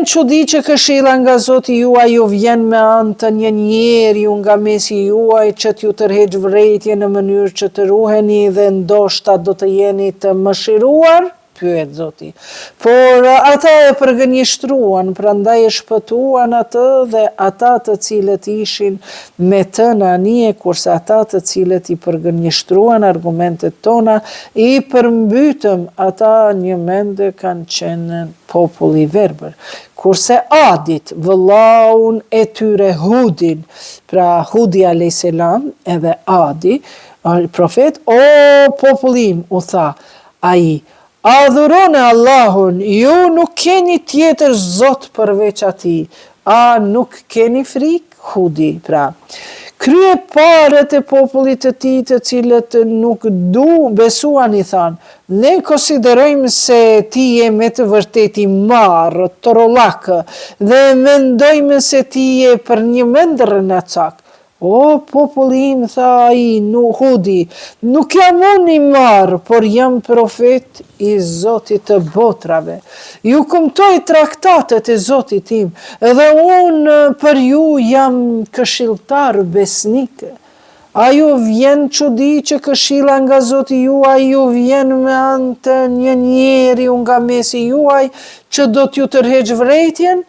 A: çudi që këshilla nga Zoti juaj ju vjen me anë të një njeriu nga mesi juaj që t'ju tërheq vërejtje në mënyrë që të ruheni dhe ndoshta do të jeni të mëshiruar? Pyet Zoti. Por ata e përgënjeshtruan, prandaj e shpëtuan atë dhe ata të cilët ishin me të në anije, kurse ata të cilët i përgënjeshtruan argumentet tona, i përmbytëm ata një mende kanë qenë populli verbër. Kurse Adit, vëllaun e tyre Hudin, pra Hudi a.s. edhe Adi, profet, o popullim, u tha ai, adhuroni Allahun, ju nuk keni tjetër Zot përveç atij. A nuk keni frikë? Hudi, pra. Kryeparët e popullit të tij, të cilët nuk besuan, i thanë: ne konsiderojmë se ti je me të vërtetë i marrë, trollakë, dhe mendojmë se ti je për një mend rënacak. O popullim, tha ai, Hudi, nuk jam unë i marrë, por jam profet i Zotit të botrave. Ju kumtoj traktatet e Zotit tim, edhe unë për ju jam këshilltar besnik. A ju vjen çudi që këshilla nga Zoti juaj ju vjen me anë të një njeriu nga mesi juaj që do t'ju tërheq vërejtjen?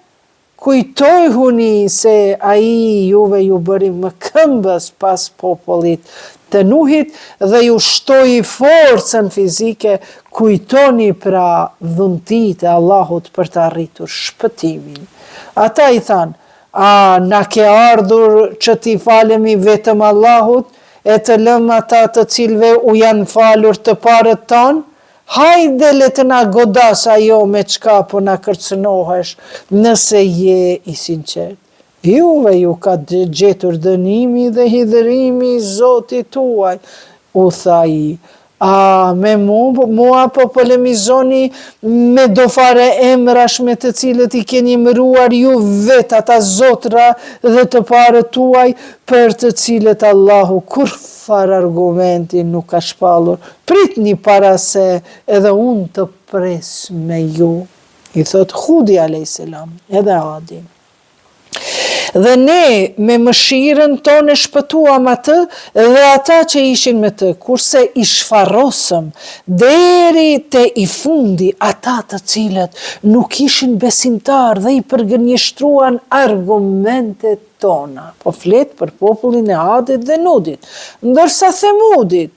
A: Kujtojhuni se ai juve ju bëri më këmbës pas popullit të Nuhit dhe ju shtoi forcën fizike, kujtoni pra dhuntit e Allahut për të arritur shpëtimin. Ata i thanë: a na ke ardhur që t'i falemi vetëm Allahut e të lëmë ata të cilve u janë falur të parët tanë? Hajde le të na godas ajo me çka po na kërcënohesh, nëse je i sinqert. Juve ju ka gjetur dënimi dhe hidhërimi i Zotit tuaj, u tha ai. A me mua po polemizoni me do fare emrash me të cilët i keni mëruar ju vet ata zotra dhe të parët tuaj, për të cilët Allahu kur fare argumenti nuk ka shpallur. Pritni para se edhe unë të pres me ju, i thot Hudi a.s. edhe Adi. Dhe ne me mëshirën tonë shpëtuam atë dhe ata që ishin me të, kurse i shfarosëm deri te i fundi ata të cilët nuk ishin besimtar dhe i përgënjeshtruan argumentet tona. Po flet për popullin e Adit dhe Nudit, ndërsa Themudit,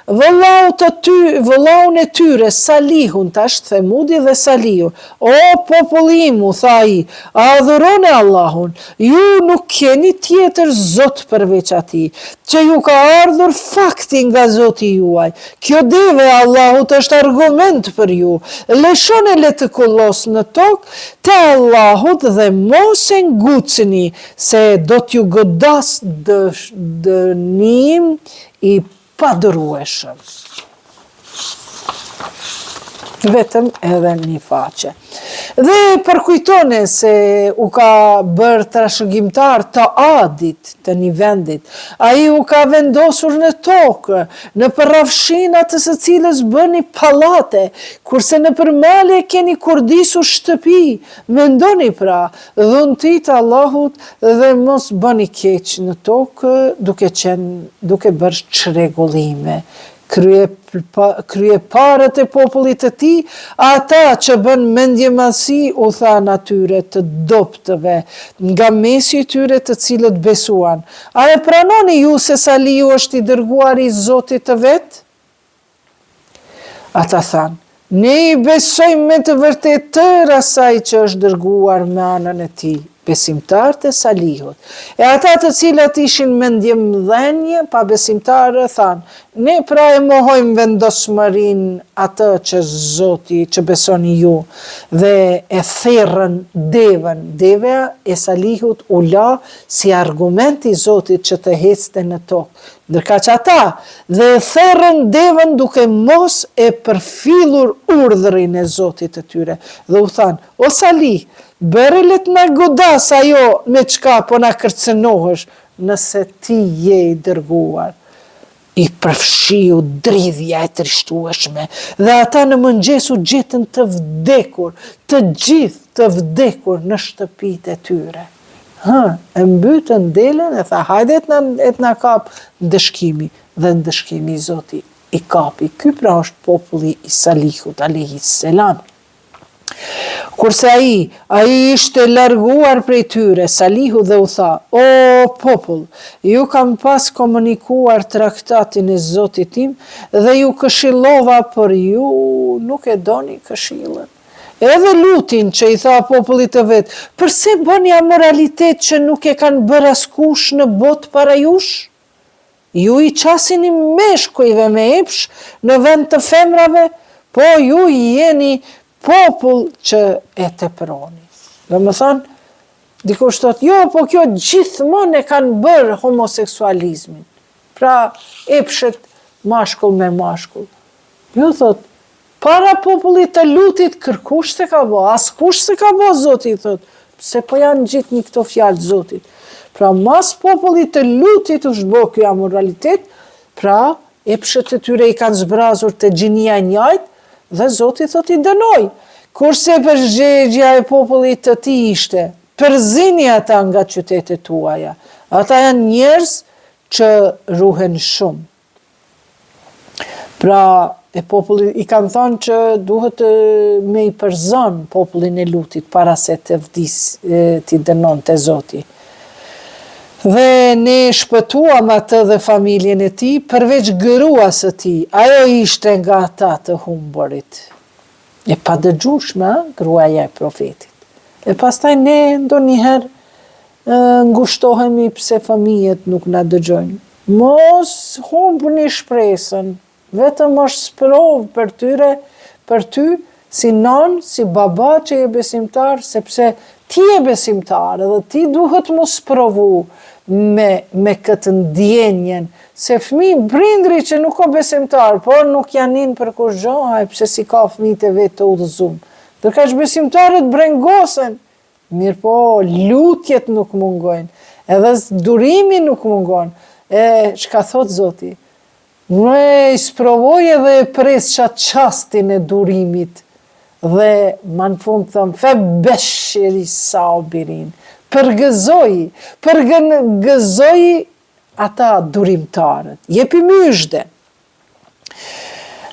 A: vëllaun e tyre, Salihun, tash Themudi dhe Salihu. O popullim, u tha ai, adhuroni Allahun, ju nuk keni tjetër Zot përveç atij, që ju ka ardhur fakti nga Zoti juaj. Kjo deve Allahut është argument për ju. Lëshoni le të kullos në tokë te Allahut dhe mos e ngucni, se do t'ju godas dënim i padërueshëm. vetëm edhe një faqe. Dhe përkujtone se u ka bërë trashëgimtar të Adit të një vendit, ai u ka vendosur në tokë, në përrafshinat të së cilës bëni pallate, kurse në përmale keni kurdisur shtëpi. Mendoni pra dhuntit Allahut dhe mos bëni keq në tokë duke bërë çrregullime. Kryeparët e popullit të tij, ata që bën mendjemasi u than atyre të dobtëve nga mesi i tyre të cilët besuan: a e pranoni ju se Salihu është i dërguari i Zotit të vet? Ata thanë: ne i besojmë me të vërtetë tërë asaj që është dërguar me anën e tij, besimtarët e Salihut. E ata të cilat ishin mendje mdhenje, pa besimtarë, thanë: ne pra e mohojmë vendosmërinë atë që Zoti, që besoni ju, dhe e therrën devën. Deva e Salihut u la si argument i Zotit që të hecte në tokë. Ndërka që ata dhe therrën devën duke mos e përfillur urdhrin e Zotit të tyre. Dhe u thanë: o Salih, bërelet në godas ajo me qka po na kërcënohesh, nëse ti je i dërguar. I përfshiu dridhja e trishtueshme, dhe ata në mëngjes u gjetën të vdekur, të gjithë të vdekur në shtëpitë e tyre. E mbytën delen e tha: hajde et na kap ndëshkimi, dhe ndëshkimi i Zotit i kapi. Ky pra është populli i Salihut alayhis salam. Kurse ai ishte larguar prej tyre, Salihu, dhe u tha: o popull, ju kam pas komunikuar traktatin e Zotit tim dhe ju këshillova, por ju nuk e doni këshillën. Edhe Lutin që i tha popullit të vet: përse bëni amoralitet që nuk e kanë bërë askush në botë para jush? Ju i qasini meshkujve me epsh në vend të femrave, po ju jeni popull që e tepëroni. Dhe më thanë, dikush thot: jo, po kjo gjithmonë e kanë bërë homoseksualizmin. Pra, epshet mashkull me mashkull. Jo, thot, para popullit të Lutit kërkush se ka bo, askush se ka bo, Zoti, thot, se po janë gjithë një këto fjalë Zotit. Pra, mas popullit të Lutit është bo kjo amoralitet, pra, epshet e tyre i kanë zbrazur të gjinia njajt, dhe Zoti thot i dënoi. Kurse përgjegjja e popullit të tij ishte: përzini ata nga qytetet tuaja. Ata janë njerëz që ruhen shumë. Pra, i kanë thënë që duhet me i përzon popullin e Lutit para se të t'i dënonte Zoti. Dhe ne shpëtuam atë dhe familjen e tij, përveç gruas së tij. Ajo ishte nga ata të humburit. E pa dëgjueshme, gruaja e profetit. E pastaj ne ndonjëherë ngushtohemi pse fëmijët nuk na dëgjojnë. Mos humbni shpresën, vetëm është sprov për ty, si non, si baba që je besimtar, sepse ti je besimtar dhe ti duhet mos provu me këtë ndjenjen, se prindri që nuk o besimtar, por nuk janin për kur gjohaj, pse si ka fëmijët e vetë të udhëzum. Dërka që besimtarët brengosen, mirë po lutjet nuk mungojnë, edhe durimi nuk mungon. Çka thot Zoti? Ne sprovoj edhe e pres qatë qastin e durimit, dhe ma në fund thëmë: fe beshiri sabirin. Përgëzoj ata durimtarët, jepi myshde.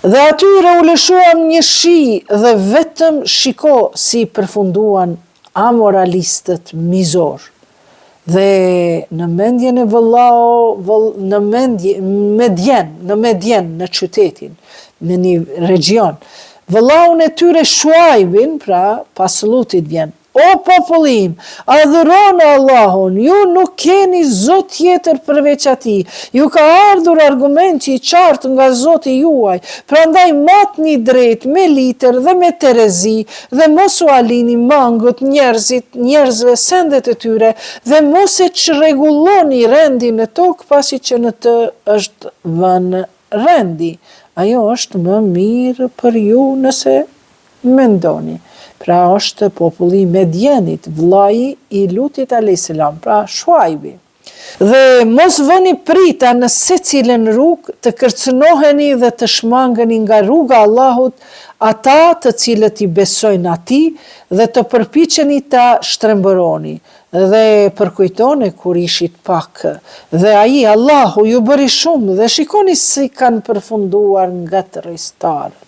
A: Dhe atyre u lëshuam një shi, dhe vetëm shiko si përfunduan amoralistët mizor. Dhe në mendjen e në Medjen, në qytetin, në një region, vëllaun e tyre Shuaibin, pra pas Lutit vjen: o popullim, adhuroni Allahun, ju nuk keni Zot tjetër përveç atij. Ju ka ardhur argumenti i qartë nga Zoti juaj, prandaj matni drejt me litër dhe me terezi, dhe mos u alini mangët njerëzve sendet e tyre, dhe mos e çrregulloni rendin në tokë, pasi që në të është vënë rendi. Ajo është më mirë për ju nëse mendoni. Pra është populli i Medjenit, vllai i Lutit a.s., pra Shuajbi. Dhe mos vëni prita në secilën rrugë të kërcënoheni dhe të shmangeni nga rruga Allahut ata të cilët i besojnë atij dhe të përpiqeni ta shtrembëroni. Dhe përkujtoni kur ishit pak dhe ai Allahu ju bëri shumë dhe shikoni si kanë përfunduar nga tërristarët.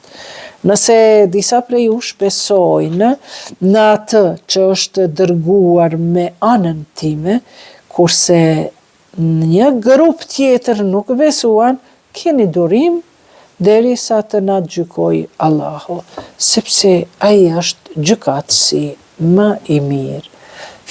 A: Nëse disa prej jush besojnë në atë që është dërguar me anën time, kurse një grup tjetër nuk besuan, keni durim derisa të na gjykoj Allahu, sepse ai është gjykatësi më i mirë.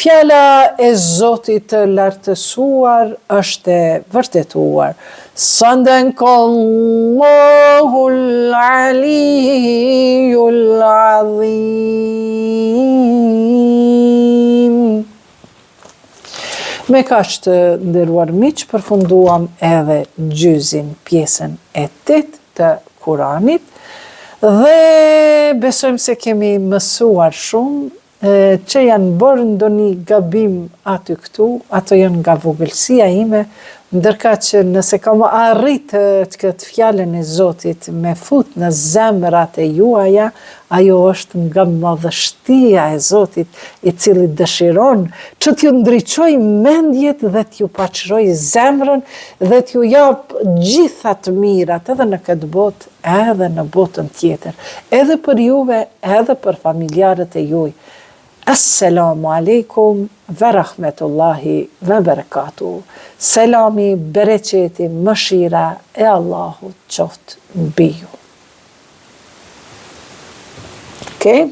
A: Fjala e Zotit të lartësuar është e vërtetuar. Sadaqallahul aliyyul azim. Me kaq të nderuar miq, përfunduam edhe gjyzin pjesën e 8 të Kuranit dhe besojmë se kemi mësuar shumë që janë bërë ndonjë gabim aty këtu, ato janë nga vogëlsia ime, ndërka që nëse kam arrit këtë fjalën e Zotit me fut në zemrat e juaja, ajo është nga madhështia e Zotit, i cili dëshiron që t'ju ndriçoj mendjet dhe t'ju paqëroj zemrën dhe t'ju jap gjitha të mirat edhe në këtë botë, edhe në botën tjetër, edhe për juve, edhe për familjarët e juaj. Assalamu alaikum ve rahmetullahi ve berekatuhu. Selami, bereqeti, mëshira e Allahut qoftë mbi ju. Okay?